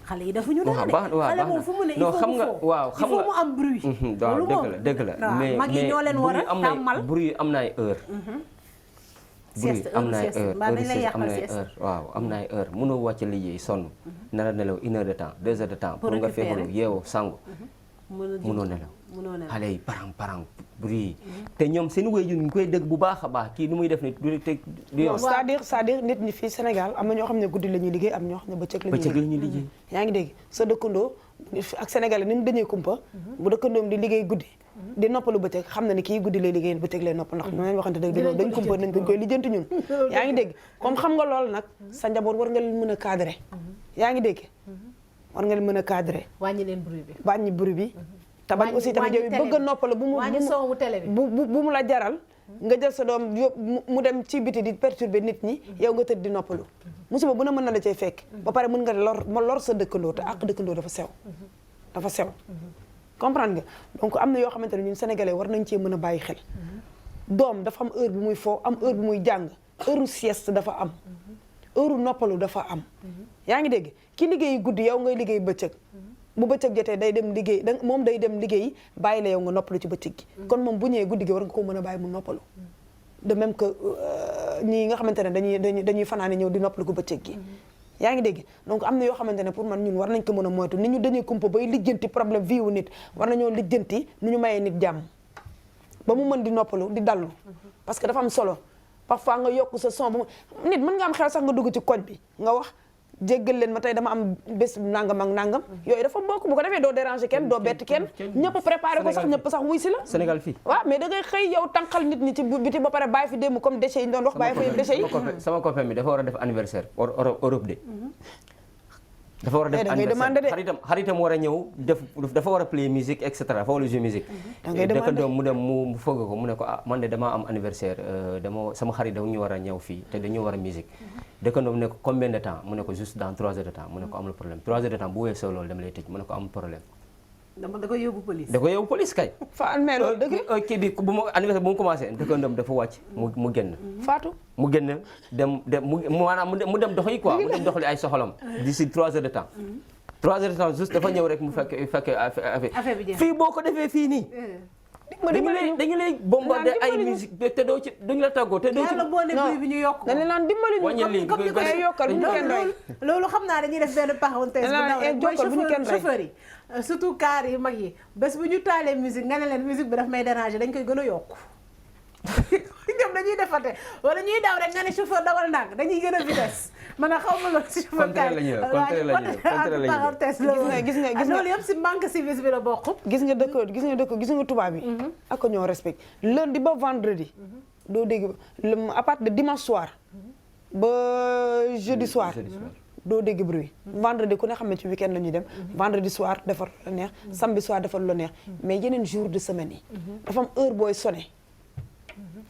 xale yi defuñu dara xale moom fu mu ne il faut mu am bruit waaw dëgg la mais mag yi ñoo leen war a tàmmal bruit am na ay heure bruit am na ay heure waaw am na ay heure mënoo wàcc liggéey sonn nara nelaw 1 heure de temps 2 heures de temps pour nga feexalu yeewu sangu mënoo nelaw xale yi parang bruit te ñoom seen waajur ñu koy dégg bu baax a baax kii nu muy def ni du yoon c'est-à-dire nit ñi fii Sénégal am na ñoo xam ne guddi la ñuy liggéey am ñoo xam ne bëccëg la ñuy liggéey yaa ngi dégg sa dëkkandoo ak Sénégalais ni mu dañee kumpa bu dëkkandoom di liggéey guddi di noppalu bëccëg xam na ni kii guddi lay liggéey bëccëg lay noppal ndax nañ waxante dëgg dañ kumpa nañ koy lijjanti ñun yaa ngi dégg comme xam nga loolu nag sa njaboot war nga leen mën a cadrer yaa ngi dégg war nga leen mën a cadrer wàññi leen bruit bi wàññi bruit bi te bañ aussi tamit yow bëgg a noppalu bu mu la jaral nga jël sa doom mu dem ci biti di perturber nit ñi yow nga tëdd di noppalu musiba bu ne mën na la cay fekk ba pare mën nga lor sa dëkkandoo te ak dëkkandoo dafa sew comprendre nga donc am na yoo xamante ne ñun sénégalais war nañ cee mën a bàyyi xel doom dafa am heure bu muy foo am heure bu muy jàng heure sieste dafa am heure noppalu dafa am yaa ngi dégg ki liggéey guddi yow ngay liggéey bëccëg bu bëccëg jotee day dem liggéey moom day dem liggéey bàyyi la yow nga noppalu ci bëccëg gi kon moom bu ñëwee guddi gi war nga ko mën a bàyyi mu noppalu de même que ñii nga xamante ne dañuy fanaane ñëw di noppalu ko bëccëg gi yaa ngi dégg donc am na yoo xamante ne pour man ñun war nañ ko mën a moytu nit ñu dañuy kumpa bay lijjanti problème vie wu nit war nañoo lijjanti nu ñu mayee nit jàmm ba mu mën di noppalu di dallu parce que dafa am solo parfois nga yokk sa son bu nit mën nga am xew sax nga dugg ci koñ bi nga wax jéggal leen ma tey dama am bés nangam ak nangam yooyu dafa bokk bu ko defee doo déranger kenn doo bett kenn ñëpp préparé ko sax ñëpp sax wuy si la Sénégal fii waaw mais da ngay xëy yow tànqal nit ñi ci biti ba pare bàyyi fi démb comme déchets yi ñu doon wax bàyyi fi déchets yi sama copain bi dafa war a def anniversaire Europe de dafa war a def anniversaire xaritam war a ñëw dafa war a play musique et cetera dafa war a jouer musique dëkkandoom mu dem mu fëgg ko mu ne ko man de damaa am anniversaire sama xarit dafa ñu war a ñëw fii te dañu war a musique dëkkandoom ne ko combien de temps mu ne ko juste dans 3 heures de temps mu ne ko amul problème 3 heures de temps bu weesoo loolu dama lay tëj mu ne ko amul problème da koy yóbbu police. da koy yóbbu police kay. Fa mais loolu dëgg kii bi bu ma anniversaire bu mu commencé dëkkandoom dafa wàcc mu génn. Fatou. mu génn dem maanaam mu dem doxali quoi mu dem doxali ay soxalam. d'ici 3 heures de temps. 3 heures de temps juste dafa ñëw rek mu fekk affaire bi fii boo ko defee fii nii. dañu lay bombardé ay musique te doo ci duñu la tàggoo te doo ci. yàlla boo ne bruit bi ñu yokk ko. dañu naan dimbali ñu comme ni ko yokkal bu ñu kenn rey. loolu xam naa dañuy def benn parenthèse bu ndaw rek mooy chauffeur yi surtout car yi mag yi bés bu ñu taalee musique nga ne leen musique bi daf may déranger dañ koy gën a yokk ñoom dañuy defate wala ñuy daw rek nga ne chauffeur dawal ndànk dañuy gën a vitesse man a xaw ma loolu si chauffeur car gis nga loolu yëpp si manque civisme bi la bokk. gis nga tubaab yi ak ñoo respect lundi ba vendredi doo dégg à partir de dimanche soir ba jeudi soir doo dégg bruit vendredi ku ne xam ne ci week-end la ñuy dem vendredi soir defar la neex samedi soir defar la neex mais yeneen jour de semaine yi dafa am heure booy sonné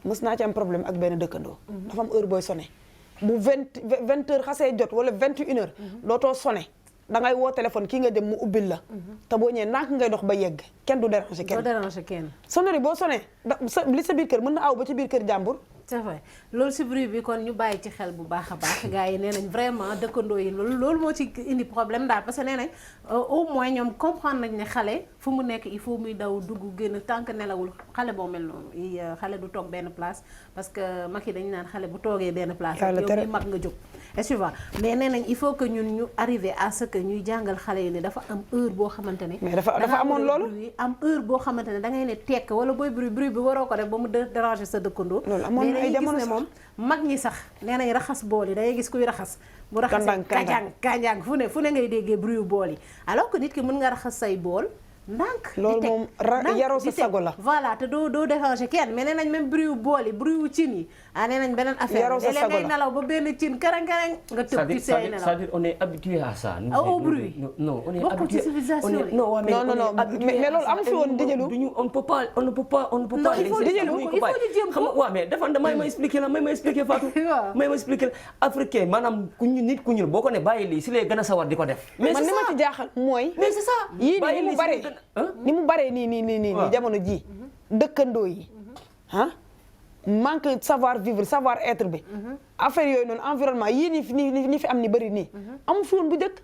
mës naa ci am problème ak benn dëkkandoo dafa am heure booy sonné bu 20 heures xasee jot wala 21 heures dootoo sonné da ngay woo téléphone kii nga dem mu ubbil la te boo ñëwee ndànk ngay dox ba yegg kenn du déranger kenn sonnerie boo sonné li sa biir kër mën na aw ba ci biir kër jàmbur. c'est vrai loolu si bruit bi kon ñu bàyyi ci xel bu baax a baax gars yi nee nañ vraiment dëkkandoo yi loolu moo ci indi problème daal parce que nee nañ au moins ñoom comprendre nañ ne xale fu mu nekk il faut muy daw dugg génn tant que nelawul xale boo mel noonu xale du toog benn place parce que mag yi dañu naan xale bu toogee benn place yow mi mag nga jóg est-ce que mais nee nañ il faut que ñun ñu arriver à ce que ñuy jàngal xale yi ne dafa am heure boo xamante ne mais dafa amoon loolu am heure boo xamante ne da ngay ne tekk wala booy bruit bi waroo ko def ba mu déranger sa dëkkandoo ay jamono sax moom mag ñi sax nee nañ raxas bool yi da ngay gis kuy raxas bu raxasee kanjang fu ne ngay déggee bruit bool yi alors que nit ki mën nga raxas say bool ndànk loolu moom yaroo sa sago la voilà te doo déranger kenn mais nee nañ même bruit bool yi bruit cin yi nee nañ beneen affaire léeg-léeg ngay nelaw ba benn cin karang nga tëb ci say nelaw c'est-à-dire on est habitué à ça au bruit non on est bokkul ci civilisation non mais loolu amu fi woon Dijelu on ne peut pas il faut ñu jéem ko waaw mais dafa may ma expliquer Fatou may ma expliquer africain maanaam nit ku ñuul boo ko ne bàyyi lii si lay gën a sawar di ko def mais man li ma ci jaaxal mooy mais c'est ça yii ni mu bare nii jamono ji dëkkandoo yi manque savoir vivre savoir être bi affaire yooyu noonu environnement yii ni fi am ni bëri nii amu fi woon bu njëkk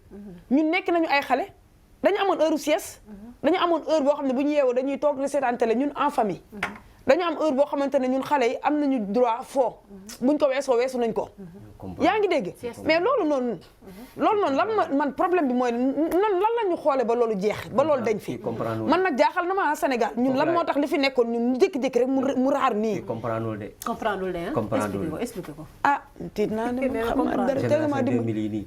ñun nekk nañu ay xale dañu amoon heure sieste dañu amoon heure boo xam ne bu ñu yeewoo dañuy toog di seetaan télé ñun en famille dañu am heure boo xamante ne ñun xale yi am nañu droit foo buñ ko weesu nañ ko yaa ngi dégg mais loolu noonu lan man problème bi mooy lan la ñu xoole ba loolu jeex ba loolu dañ fi man nag jaaxal na ma Sénégal ñun lan moo tax li fi nekkoon ñun ñu jékki-jékki rek mu raar nii comprendre expliqué ko tiit naa ne ma xam dara tellement di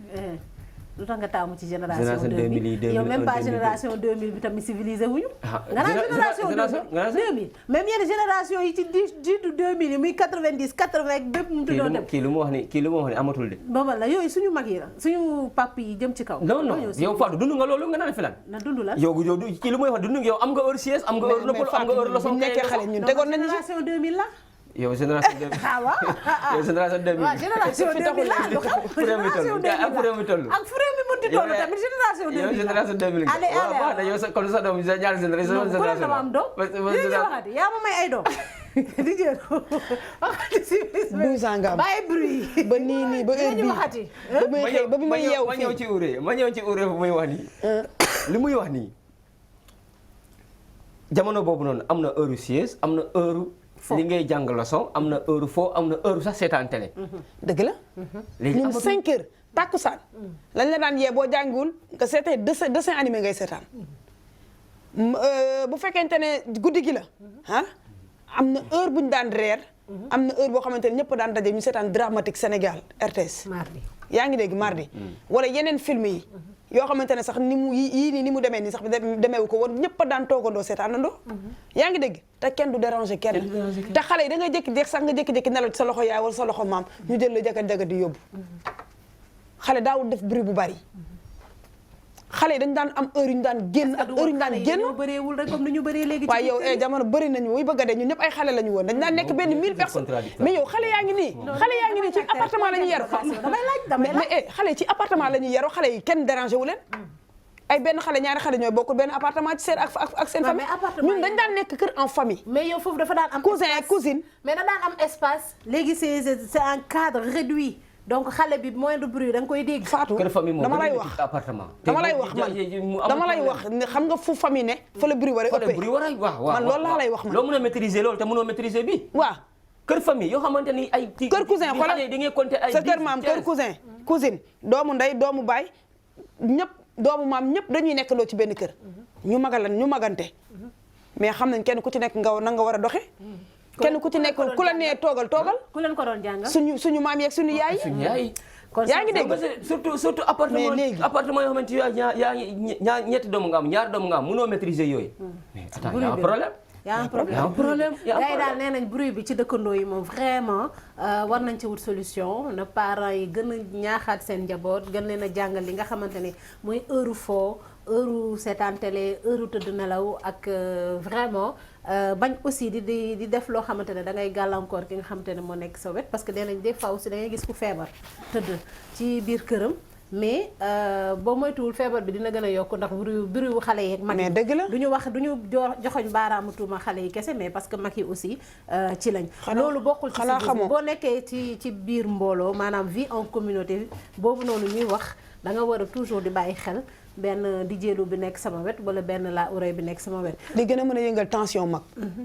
lu tax nga taamu ci génération 2000 yow même pas génération 2000 bi tamit civilisé wuñu nga naan génération 2000 même yenn génération yi ci jiitu 2000 yi muy 90 80 bépp mu tuddoon dem kii lu mu wax ni amatul de booba la yooyu suñu mag yi la suñu pap yi jëm ci kaw non yow Fatou dund nga loolu nga naan fi lan na dund la yow kii lu muy wax dund nga yow am nga heure sieste am nga heure noppalu am nga heure leçon nekkee xale ñun tegoon nañu génération 2000 la yow génération 2000 yow génération 2000 waaw génération 2000 la lu xew ak furéew mi toll ak furéew mi mënti toll tamit génération 2000 yow génération 2000 waaw yow sa kon sa doom ñaari génération dama am doom waxati yaa ma may ay doom di jël waxati si 12 ans nga am bàyyi bruit ba nii ba heure bii waxati ba bi may yeew ma ñëw ci urée bu muy wax nii li muy wax nii jamono boobu noonu am na heure sieste am na heure li ngay jàng leçon am na heure foo am na heure sax seetaan télé. dëgg la. léegi ñun 5 heures takkusaan lañ la daan yee boo jàngiwul nga seetee dessin animé ngay seetaan bu fekkente ne guddi gi la am na heure bu ñu daan reer. am na heure boo xamante ne ñëpp daan daje ñu seetaan dramatique Sénégal RTS. yaa ngi dégg mardi wala yeneen film yi yoo xamante ne sax ni mu yii nii ni mu demee nii sax demeewu ko woon ñëpp a daan toogandoo seetaanandoo yaa ngi dégg te kenn du déranger kenn te xale yi da ngay jékki-jékki sax nga jékki-jékki nelaw ci sa loxo yaay wala sa loxo maam ñu jël la jagat-jagat di yóbbu xale daawul def bruit bu bari xale yi dañu daan am heure yu ñu daan génn ak heure yu ñu daan génn bëreewul rek comme ni ñu bëree léegi waaye yow jamono bëri nañu muy bëgg a dee ñun ñëpp ay xale la ñu woon dañ daan nekk benn 1000 personnes mais yow xale yaa ngi nii ci appartement la ñuy yaru mais xale yi ci appartement la ñuy yaru xale yi kenn dérangé wu leen ay benn xale ñaari xale ñooy bokkul benn appartement ci seen ak seen famille ñun dañ daan nekk kër en famille mais yow foofu dafa daan am cousin ak cousine mais da daan am espace léegi c'est un cadre réduit donc xale bi moindre bruit da nga koy dégg. Fatou dama lay wax dama lay wax xam nga fu famille ne fa la bruit war a ëppee man loolu laa lay wax man loo mën a maîtriser loolu te mënoo maîtriser bi waaw kër famille yoo xamante ni ay kër cousin xoolal di ngay compter ay sa kër maam kër cousin cousine doomu ndey doomu baay ñëpp doomu maam ñëpp dañuy nekk loo ci benn kër ñu magante mais xam nañ kenn ku ci nekk na nga war a doxe kenn ku ci nekk ku la nee toogal ku leen ko doon jàngal suñu maam yeeg suñu yaay yaa ngi dégg surtout appartement yoo xamante yaa ngi ñetti doomu nga am ñaari doomu nga am mënoo maîtriser yooyu mais attends y a un problème gars yi daal nee nañ bruit bi ci dëkkandoo yi moom vraiment war nañ ci wut solution na parents yi gën a ñaaxaat seen njaboot gën leen a jàngal li nga xamante ni mooy heure foo heure seetaan télé heure tëdd nelaw ak vraiment bañ aussi di def loo xamante ne da ngay gàllankoor ki nga xamante ne moo nekk sa wet parce que nee nañ des fois aussi da ngay gis ku feebar tëdd ci biir këram mais boo moytuwul feebar bi dina gën a yokk ndax bruit wu xale yeeg mag yi mais dëgg la du ñu joxoñ baaraamu tuuma xale yi kese mais parce que mag yi aussi ci lañ loolu bokkul ci civisme boo nekkee ci biir mbooloo maanaam vie en communauté boobu noonu ñuy wax da nga war a toujours di bàyyi xel benn di jéelu bi nekk sama wet wala benn la oreille bi nekk sama wet li gën a mën a yëngal tension mag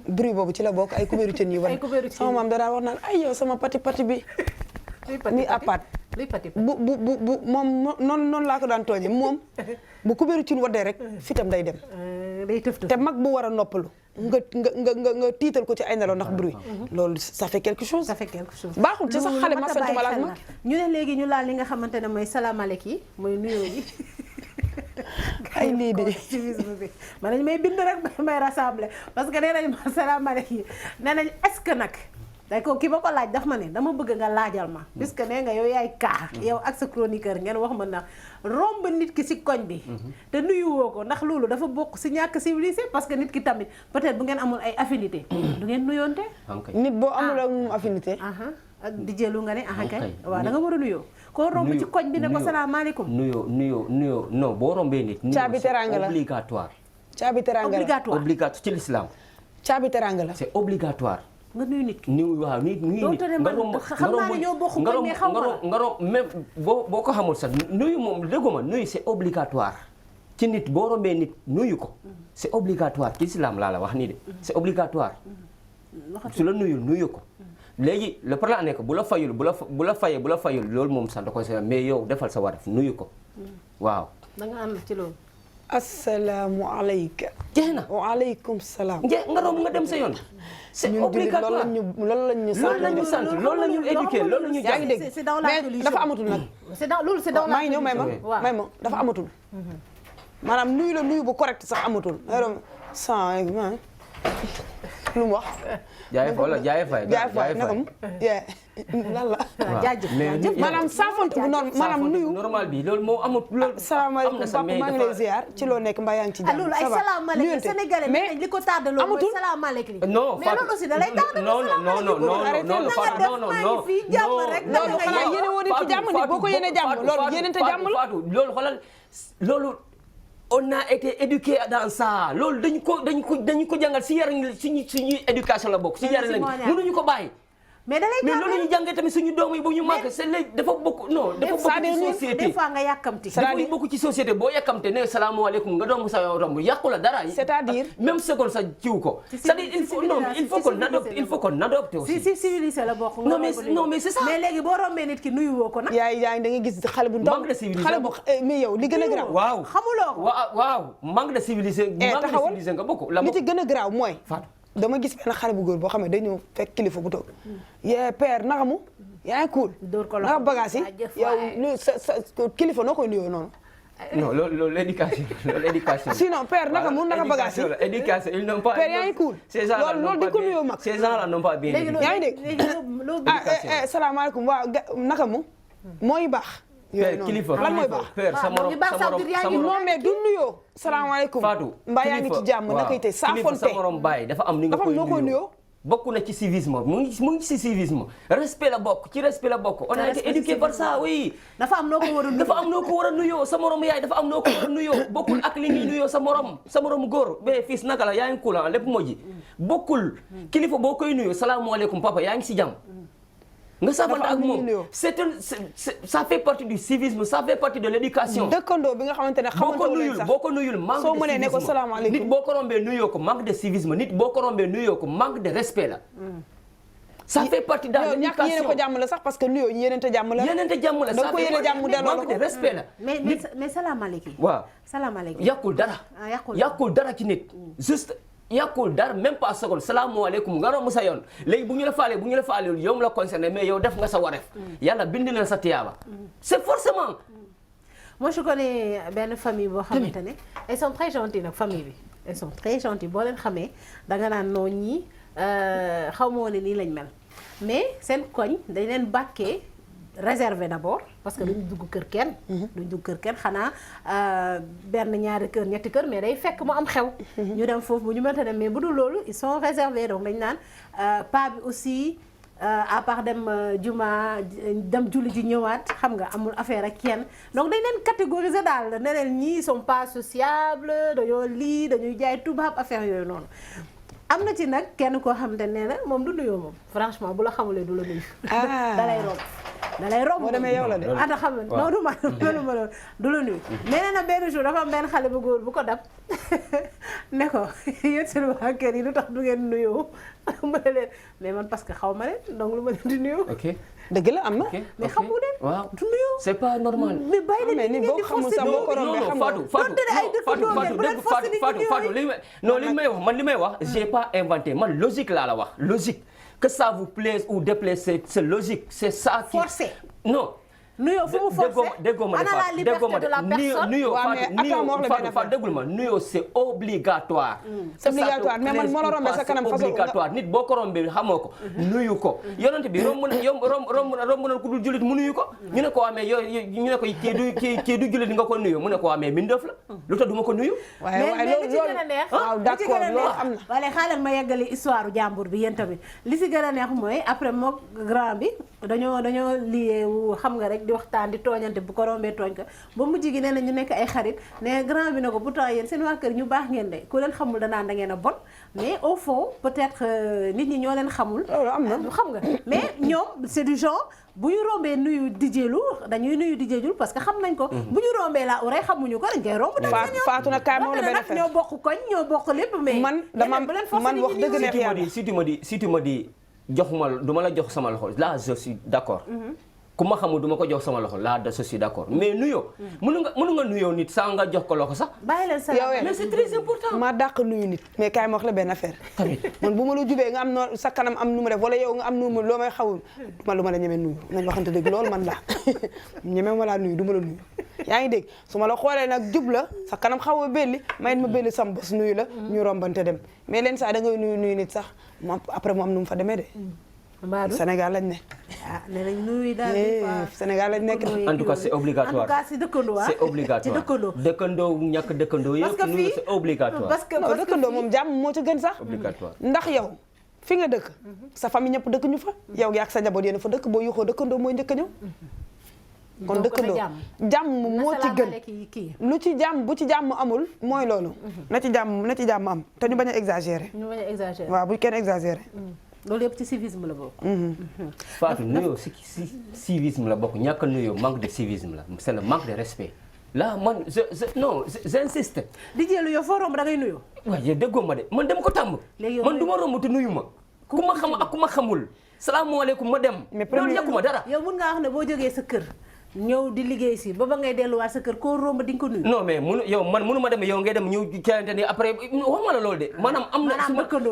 bruit boobu ci la bokk ay kubéeru cën yi war sama maam danaa wax naan ay yow sama pati bi muy apart bu moom noonu laa ko daan tooñe moom bu kubéeru cin waddee rek fitam day dem day tëf te mag bu war a noppalu nga tiital ko ci ay nelaw ndax bruit loolu ça fait quelque chose baaxul ci sax xale ma sant ma laaj mag ñu ne léegi ñu laal li nga xamante ne mooy salaamaaleykum yi mooy nuyoo yi ay lii de civisme bi man nañ may bind rek may rassembler parce que nee nañ ma salaamaaleykum yi nee nañ est-ce que nag day ko ki ma ko laaj daf ma ne dama bëgg nga laajal ma puisque nee nga yow yaay kaa yow ak sa chroniqueur ngeen wax ma na romb nit ki ci koñ bi te nuyuwoo ko ndax loolu dafa bokk ci ñàkk civilisé parce que nit ki tamit peut-être bu ngeen amul ay affinité du ngeen nuyoonte nit boo amul ak moom affinité ak di jëlu nga ne kay waaw da nga war a nuyoo koo romb ci koñ bi ne ko salaamaaleykum nuyoo non boo rombee nit caabi teranga la obligatoire obligatoire ci l'islam caabi teranga la c'est obligatoire nga nuyu nit ki waaw nuyu nit nga romb xam naa ne ñoo bokk koñ mais xaw ma nga romb même boo ko xamul sax nuyu moom dégguma nuyu c'est obligatoire ci nit boo rombee nit nuyu ko c'est obligatoire ci islam laa la wax nii de c'est obligatoire su la nuyu ko léegi le problème nekk bu la fayul loolu moom sax da koy sa mais yow defal sa waraf nuyu ko waaw da nga ànd ci loolu asalaamualeykum jeex na waaleykum salaam nga romb nga dem sa yoon c'est obligatoire loolu lañu sant loolu lañu éduqué loolu lañu yaa ngi dégg mais dafa amatul nag c'est dans la maa ngi ñëw may ma dafa amatul maanaam nuyu la nuyu bu correct sax amatul sans lu mu wax jaay fay nakam lan la maanaam saafonte bu maanaam nuyu normal bi loolu moo amul loolu salaamaaleykum papa maa ngi lay ziar ci loo nekk mbaa yaa ngi ci jàmm loolu ay salaamaaleykum sénégalais mais li ko tardé loolu mooy salaamaaleykum non mais loolu aussi da lay tardé non loolu xanaa yéene woo nit ci jàmm ni boo ko yéene jàmm loolu yéenente jàmm la loolu xoolal loolu on a été éduqué dans ça loolu dañu ko jàngal si yaram suñu éducation la bokk si yaram lañu mënuñu ko bàyyi mais da lay mais loolu ñu jàngee tamit suñu doom yi bu ñu màgg c'est léegi dafa bokk ci société des fois nga yàkkamti dafa bokk ci société boo yàkkamte ne salaamaaleykum nga doom sa romb yàqu la dara c'est-à-dire même seconde sa ciw ko c'est-à-dire il faut qu'on adopte aussi si civilisé la bokk non mais c'est ça mais léegi boo rombee nit ki nuyu woo ko nag yaay da nga gis xale bu ndaw xale bu mais yow li gën a garaaw waaw xamuloo ko waaw manque de civilisé nga bokk li ci gën a garaaw mooy dama gis benn xale bu góor boo xam ne day ñëw fekk kilifa bu toog yee père naka mu yaa ngi cool. dóor ko naka bagage yi yow lu sa kilifa noo koy nuyoo noonu. non loolu l'éducation loolu éducation. sinon père naka mun naka bagage yi. éducation ils n'ont pas. père yaa ngi cool. loolu di ko nuyoo mag. ces gens là n'ont pas bien. yaa ngi dégg salaamaaleykum waaw naka mu. mooy baax. père kilifa lan mooy baax. père sa morom non mais du nuyoo. salaamaaleykum. Fatou mbaa yaa ngi ci jàmm naka itee saa fonte. sa morom baay dafa am ni nga koy nuyoo. bokk na ci civisme mu ngi ci civisme respect la bokk ci respect la bokk. on a été éduqué par ça oui. dafa am noo ko war a nuyoo dafa am noo ko war a nuyoo sa morom yaay dafa am noo ko war a nuyoo bokkul ak li ngi nuyoo sa morom góor ba fils naka la yaa ngi cool lépp moo ji bokkul kilifa boo koy nuyoo salaamaaleykum papa yaa ngi si jàmm. nga saafante ak moom ça fait partie du civisme ça fait partie de l'éducation. dëkkandoo bi nga xamante ne xamante ne sax boo ko nuyul manque de civisme soo mënee ne ko salaamaaleykum nit boo ko rombee nuyoo ko manque de civisme nit boo ko rombee nuyoo ko manque de respect la. ça fait partie de l'éducation yéene ko jàmm la sax parce que nuyoo yéenente jàmm la. yéenente jàmm la da ko yéene jàmm delloo la manque de respect la. mais salaamaaleykum. waaw salaamaaleykum. yàqul dara. yàqul dara ci nit. juste yàqul dara même pas seconde salaamaaleykum nga romb sa yoon léegi bu ñu la faalee yow la concerné mais yow def nga sa wareef. yàlla bind na sa tiyaaba. c'est forcément. moi je connais benn famille boo xamante ne ils sont très gentils nag famille bi ils sont très gentils boo leen xamee danga naan noo ñii xaw ma woon ne nii lañ mel mais seen koñ dañ leen bàkkee réservé d'abord parce que duñ dugg kër kenn xanaa benn ñaari kër ñetti kër mais day fekk mu am xew ñu dem foofu bu ñu mënta dem mais bu dul loolu ils sont réservés donc dañ naan pas bi aussi à part dem juma dem julli ji ñëwaat xam nga amul affaire ak kenn donc dañ leen catégoriser daal ne leen ñii sont pas sociables dañoo lii dañuy jaay tubaab affaire yooyu noonu am na ci nag kenn koo xamante ne na moom du nuyoo moom franchement bu la xamulee du la nuyu da lay romb moo demee yow la de ata xam ne non du ma du la nuyu mais nee na benn jour dafa am benn xale bu góor bu ko dab ne ko yéen seen waa kër yi lu tax du ngeen nuyoo mu ne leen mais man parce que xaw ma leen donc lu ma leen di nuyoo dëgg la am na mais xamu leen waaw du nuyoo c'est pas normal mais bàyyi leen ngeen di forcer Fatou li may wax j'ai pas inventé man logique laa la wax logique que ça vous plaise ou déplaise c'est logique c'est ça qui forcé non nuyoo fu mu forcé déggoo ma ana la liberté de la personne nuyoo Fatou déggul ma nuyoo c'est obligatoire c'est obligatoire mais man moo la rombee sa kanam façon obligatoire nit boo ko rombee xamoo ko nuyu ko yonent bi romb na ku dul jullit mu nuyu ko ñu ne ko amee ñu ne ko kii du jullit nga ko nuyu mu ne ko amee mbindeef la lu tax du ma ko nuyu mais li ci gën a neex waaw d'accord loolu am na wala xaaral ma yeggali histoire jàmbur bi yéen tamit li si gën a neex mooy après mook grand bi dañoo lié xam nga rek di waxtaan di tooñante bu ko rombee tooñ ko ba mujj gi nee na ñu nekk ay xarit ne grand bi ne ko pourtant yéen seen waa kër ñu baax ngeen de ku leen xamul danaan da ngeen a bon mais au fond peut-être nit ñi ñoo leen xamul am na xam nga mais ñoom c'est du genre bu ñu rombee nuyu dijéelu dañuy nuyu dijéelu parce que xam nañ ko bu ñu rombee la oreille xamuñu ko dañ koy romb Fatou nag kaay moom la benn affaire ñoo bokk koñ ñoo bokk lépp mais man wax dëgg neex yàlla si tu me dis jox ma du ma la jox sama loxo là je suis d'accord ku ma xamul du ma ko jox sama loxo là je suis d'accord mais nuyoo mënu nga nuyoo nit sans nga jox ko loxo sax bàyyi leen sa mais c'est très important maa dàq nuyu nit mais kaay ma wax la benn affaire man bu ma la jubee nga am noo sa kanam am nu ma def wala yow nga am nu ma loo may xawul ma lu ma la ñeme nuyu nañ waxante dëgg loolu man la ñeme ma laa nuyu du ma la nuyu yaa ngi dégg su ma la xoolee nag jub la sa kanam xaw a belli mayit ma belli sam bos nuyu la ñu rombante dem mais leen saa da ngay nuyu nit sax moom après mu am nu mu fa demee de Sénégal lañ ne. ah nee nañ nuyu daal Sénégal lañ nekk. en tout cas c'est obligatoire en tout cas si dëkkandoo c'est obligatoire dëkkandoo ñàkk dëkkandoo yëpp nuyu c'est obligatoire. parce que dëkkandoo moom jàmm moo ci gën sax. obligatoire ndax yow fi nga dëkk. sa famille ñëpp dëkk ñu fa. yow yaa ak sa njaboot yéen fa dëkk boo yuuxoo dëkkandoo mooy njëkk a ñëw. kon dëkkandoo jàmm moo ci gën lu ci jàmm bu ci jàmm amul mooy loolu. na ci jàmm am te ñu bañ a exagérer. waaw bu kenn exagérer. loolu yëpp ci civisme la bokk. Fatou nuyoo si civisme la bokk ñàkk a nuyoo manque de civisme la c'est le manque de respect. là man j'insiste. di jëlu yow foo romb da ngay nuyoo. waaw yow déggoo ma de man dama ko tàmm. man du ma romb te nuyu ma. ku ma xam ak ku ma xamul. salaamaaleykum ma dem. mais loolu yàquma dara. yow mun ngaa wax ne boo jógee sa kër. ñëw di liggéey si ba ngay delluwaat sa kër koo romb di nga ko nuyu. non mais mënu ma dem yow ngay dem ñëw caayante ni après wax ma la loolu de. maanaam am na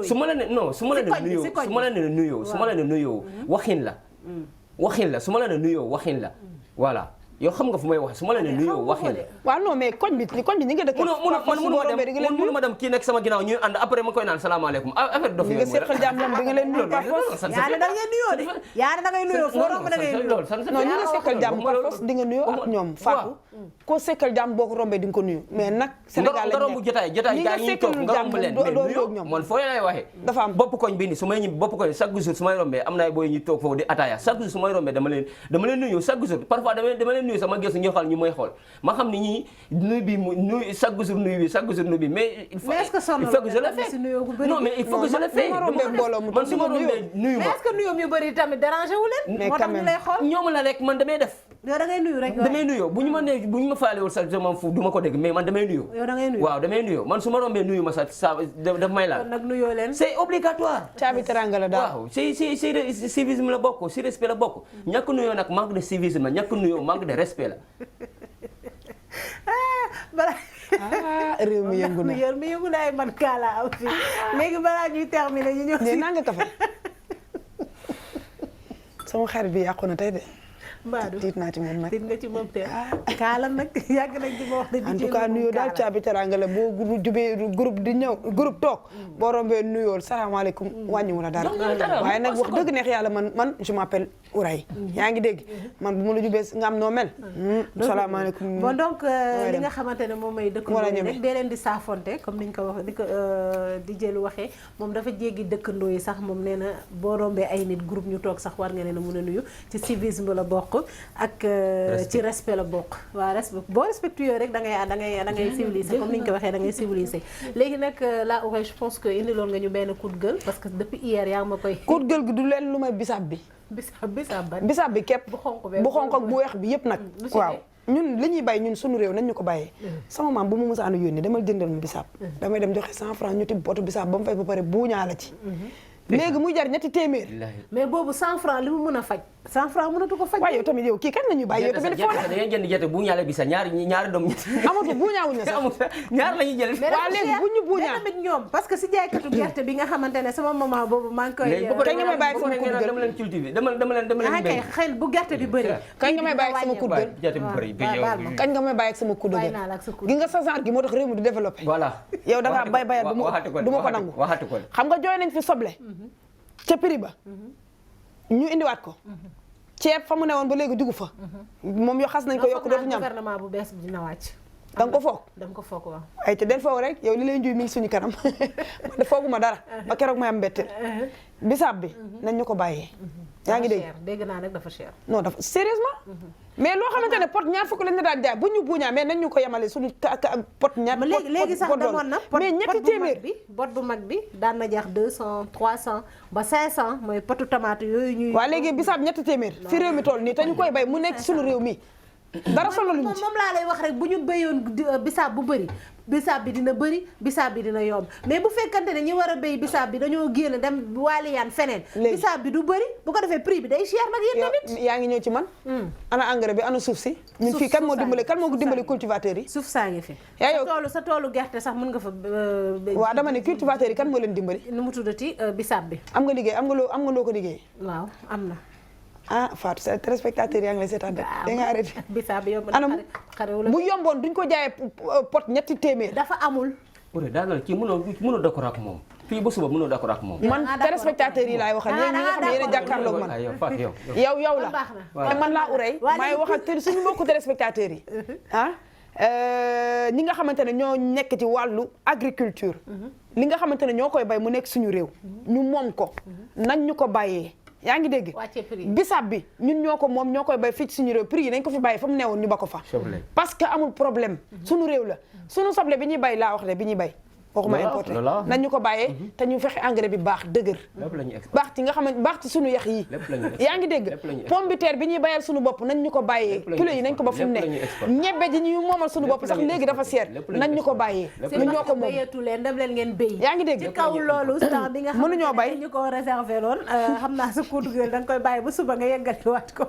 su ma la ne nuyoo waxin la. waxin la su ma la ne nuyoo waxin la voilà yow xam nga fu may wax su ma la ne nuyoo waxin la. waaw non mais koñ bi ñi nga dëkk. mënu ma dem kii nekk sama ginnaaw ñuy ànd après ma koy naan salaamaaleykum affaire dof nga seqal jàmm ñoom di nga leen nuyu par force. yaa ne da ngay nuyoo de yaa ne da ngay nuyoo foo romb da ngay nuyoo. non ñi nga seqal jàmm par force di nga nuyoo ak ñoom Fatou. koo seqal jàmm boo ko rombee di nga ko nuyu mais nag Sénégal nga romb jotaay gaa ñuy toog nga romb leen mais nuyoo man foo lay waxee dafa am bopp koñ bi ni su may ñibbi bopp koñ chaque jour su may rombee am na ay booy ñuy toog foofu di ataaya chaque jour su may rombee dama leen nuyu chaque jour parfois dama leen nuyu sama gëstu ñu xool ñu may xool ma xam ni ñii nuyu chaque jour nuyu bi mais il faut que je le fais non mais il faut que je le fais man su ma rombee nuyu ma mais est-ce que nuyoom yu bëri tamit dérangé wu leen moo tax ñu lay xool ñoom la rek man damay def yow da ngay nuyu rek damay nuyoo bu ñu ma faalewul sax man fu du ma ko dégg mais man damay nuyoo yow da ngay nuyu waaw damay nuyoo man su ma rombee nuyu ma sax sa daf may laal nag nuyoo leen c'est obligatoire caabi teranga la daal waaw si civisme la bokk si respect la bokk ñàkk nuyoo nag manque de civisme la ñàkk nuyoo manque de respect la réew mi yëngu na réew mi yëngu na ay man kaala am fi léegi balaa ñuy terminer ñu ñëw si naa nga kafe sama xarit bi yàqu na tey de Mbadou tiit naa ci moom nag tiit nga ci moom te kaala nag yàgg nañ ci ma wax en tout cas nuyoo daal caabi teranga la boo jubee groupe di ñëw groupe toog boo rombee nuyool salaamaaleykum wàññiwu la dara waaye nag wax dëgg neex yàlla man je m'appelle Ouraye yaa ngi dégg man bu ma la jubee nga am noo mel salaamaaleykum bon donc li nga xamante ne moom may dëkkandoo yi rek dee leen di saafonte comme niñ ko wax di jël waxee moom dafa jéggi dëkkandoo yi sax moom nee na boo rombee ay nit groupe ñu toog sax war nga leen a mën a nuyu ci civisme la bokk ak ci respect la bokk waaw respect boo respecté yooyu rek da ngay civilisé comme ni ñu ko waxee da ngay civilisé léegi nag là Ouraye je pense que indiloon nga ñu benn coup de gueule parce que depuis hier yaa ngi ma koy coup de gueule gi du leen lu may bisaab bi bisaab bi képp bu xonq ak bu weex bi yëpp nag waaw ñun li ñuy bay ñun suñu réew nañ ñu ko bàyyee sama maam bu mu mësaanu yónni demal jëndal mu bisaab damay dem joxe 100 francs ñu tibb potu bisaab ba mu fay ba pare buuñaa la ci léegi muy jar ñetti téeméer mais boobu 100 francs li mu mën a faj 100 francs mënatu ko faj waaye yow tamit yow kii kan la ñuy bàyyi yow tamit foo da ngeen jënd gerte bu ñaale bi sa ñaari doom amatu buuñaawuñ na sax ñaar la ñuy jël waaw léegi bu ñu buuñaa tamit ñoom parce que si jaaykatu gerte bi nga xamante ne sama maman boobu maa ngi koy kañ nga may bàyyi sama coup de gueule dama leen cultiver dama leen kay xëy bu gerte bi bëri kañ nga may bàyyi sama coup de gueule gerte bi bëri kañ nga may bàyyi sama coup de gueule gi nga sa genre gi moo tax réew mi du développé voilà yow da ngaa bay bayat du ma ko nangu xam nga jooy nañ fi soble ca prix ba ñu indiwaat ko ceeb fa mu ne woon ba léegi dugg fa moom yoo xas nañ ko yokk dootu ñam gouvernement bu bees bi dina wàcc da nga ko foog danga ko foog waaw ay te den foog rek yow li lay njuy mi ngi suñu kanam man de fooguma dara ba keroog may am mbetteel bisaab bi nañ ñu ko bàyyee yaa ngi dégg naa nag dafa cher non dafa sérieusement mais loo xamante ne pot ñaar fukk lañ la daan jaay bu ñu buuñaa mais nañ ñu ko yemale suñu pot ñaar léegi sax demoon na mais ñetti téeméer bi pot bu mag bi daan na jax 200 300 ba 500 mooy potu tomate yooyu ñuy waaw léegi bisaab ñetti téeméer fi réew mi toll nii te ñu koy bay mu nekk suñu réew mi dara solo luñ ci moom laa lay wax rek bu ñu béyoon bisaab bu bëri bisaab bi dina bëri bisaab bi dina yomb mais bu fekkante ne ñi war a béy bisaab bi dañoo génn dem waaliyaan feneen bisaab bi du bëri bu ko defee prix bi day cher nag yéen tamit yaa ngi ñëw ci man ana engrais bi ana suuf si ñun fii kan moo dimbali cultivateurs yi suuf saa ngi fi yaa yow sa toolu gerte sax mën nga fa waaw dama ne cultivateurs yi kan moo leen dimbali nu mu tuddati bisaab bi am nga liggéey am nga loo ko liggéey waaw am na Fatou sa téléspectateur yaa ngi lay seetaan de da nga arrêté bisaab bi yomb anam bu yomboon duñ ko jaayee pot ñetti téeméer dafa amul daanaka kii mënoo d'accord ak moom fii ba suba mënoo d'accord ak moom man téléspectateur yi laay waxal yéen ñi nga xam ne yéen a jàkkaarloog man yow la te man laa Ouraye maay wax ak suñu mbokku téléspectateurs yi ñi nga xamante ne ñoo nekk ci wàllu agriculture li nga xamante ne ñoo koy bay mu nekk suñu réew ñu moom ko nañ ñu ko bàyyee yaa ngi dégg bisaab bi ñun ñoo ko moom ñoo koy bay fii ci suñu réew prix yi nañ ko fi bàyyi fa mu newoon ñu ba ko fa parce que amul problème suñu réew la suñu soble bi ñuy bay laa wax de bi ñuy bay waxuma importé nañ ñu ko bàyyee te ñu fexe engrais bi baax dëgër baax ci nga xamante baax ci suñu yax yi yaa ngi dégg pomme de terre bi ñuy bayal suñu bopp nañ ñu ko bàyyee kilo yi nañ ko ba fu mu ne ñebbe ji ñu moomal suñu bopp sax léegi dafa seer nañ ñu ko bàyyee ñun ñoo ko moom bayeetu leen dem leen ngeen béy yaa ngi dégg ci kaw loolu temps bi nga xam mënuñoo bay ñu ko réservé loon xam naa sa coup de gueule da nga koy bàyyi ba suba nga yeggali waat ko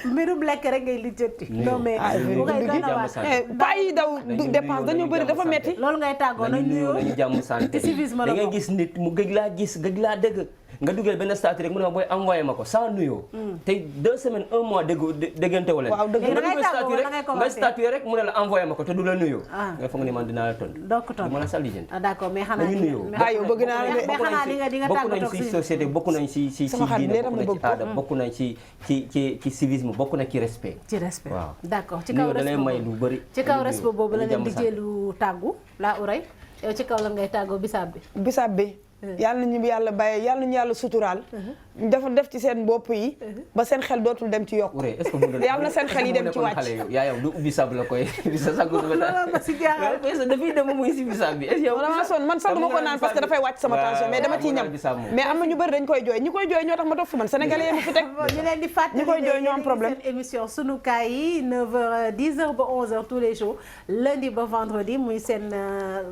mbirum lekk rek ngay lijjanti non mais bu ngay gën a waat bàyyi daw dépense dañu bëri dafa metti loolu ngay tàggoo nañ nuyoo nañu jàmm santé civisme la da ngay gis nit mu gëj laa gis gëj laa dëgg nga dugal benn statut rek mu ne ma booy envoyé ma ko sans nuyoo tey 2 semaines 1 mois déggante wala waaw dëgg la. nga dugal statut rek nga statut rek mu ne la envoyé ma ko te du la nuyoo nga foog ni man dinaa la tontu donc tontu ma la sax lijjanti d'accord mais xanaa nañu nuyoo yow bëgg naa la mais xanaa di nga bokk nañ ci société bokk nañ ci diine bokk nañ ci aada bokk nañ ci civisme bokk nañ ci respect ci respect waaw d'accord ci kaw da lay may lu bëri ci kaw respect boobu la leen di jëlu tàggu laa uray yow ci kaw lan ngay tàggoo bisaab bi yàlla nañu yàlla bàyyee yàlla nañu yàlla suturaal dafa def ci seen bopp yi ba seen xel dootul dem ci yokk yàlla na seen xel yi dem ci wàcc yaa yow du bisaab la koy bisa sagu si jaaxal dafay dem muy si bisaab bi dama sonn man sax duma ko naan parce que dafay wàcc sama tension mais dama ciy ñam mais am na ñu bëri dañ koy jooy ñi koy jooy ñoo tax ma toog fi man sénégalais yi ma fi teg ñu leen di fàttali ñi koy jooy ñoo am problème seen émission sunu kaay yi 9h 10h ba 11h tous les jours lundi ba vendredi muy seen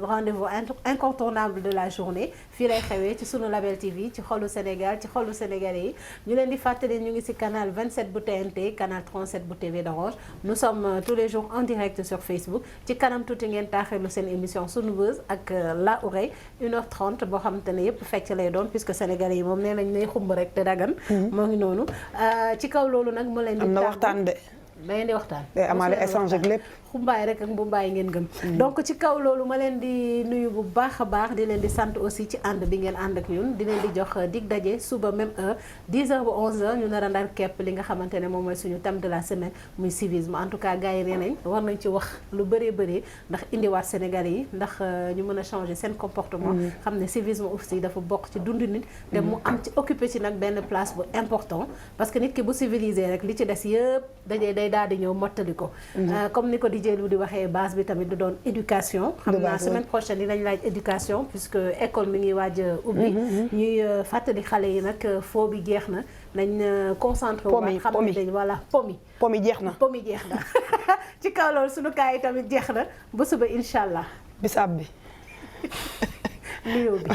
rendez-vous incontournable de la journée fii lay xewee ci sunu Label TV ci xolu Sénégal ci xolu sénégalais yi ñu leen di fàttali ñu ngi ci canal 27 bu TNT canal 37 bu TV d'Orange nous sommes tous les jours en direct sur Facebook ci kanam tuuti ngeen taaxirlu seen émission sunu buzz ak La Oreille 1h30 boo xamante ne yëpp fecc lay doon puisque sénégalais yi moom nee nañ nay xumb rek te dagan moo ngi noonu ci kaw loolu nag mu leen di am na waxtaan de da ngeen di waxtaan day amaale échange ak lépp xumbaay rek ak mbumbaay ngeen gëm donc ci kaw loolu ma leen di nuyu bu baax a baax di leen di sant aussi ci ànd bi ngeen ànd ak ñun di leen di jox dig daje suba même heure 10h ba 11h ñu nar a ndar kepp li nga xamante ne moom mooy suñu thème de la semaine muy civisme en tout cas gars yi nee nañ war nañ ci wax lu bëree bëri ndax indiwaat Sénégalais yi ndax ñu mën a changer seen comportement xam ne civisme aussi dafa bokk ci dund nit te mu am ci occupé ci nag benn place bu important parce que nit ki bu civilisé rek li ci des yëpp day daal di ñëw mottali ko comme ni ko DJ Lou di waxee base bi tamit du doon éducation xam naa semaine prochaine dinañ laaj éducation puisque école mi ngi waaj a ubbi ñuy fàttali xale yi nag foo bi jeex na nañ concentré wu xam ne dañ voilà pomi jeex na ci kaw loolu sunu kaay yi tamit jeex na ba suba incha allah bisaab bi nuyoo bi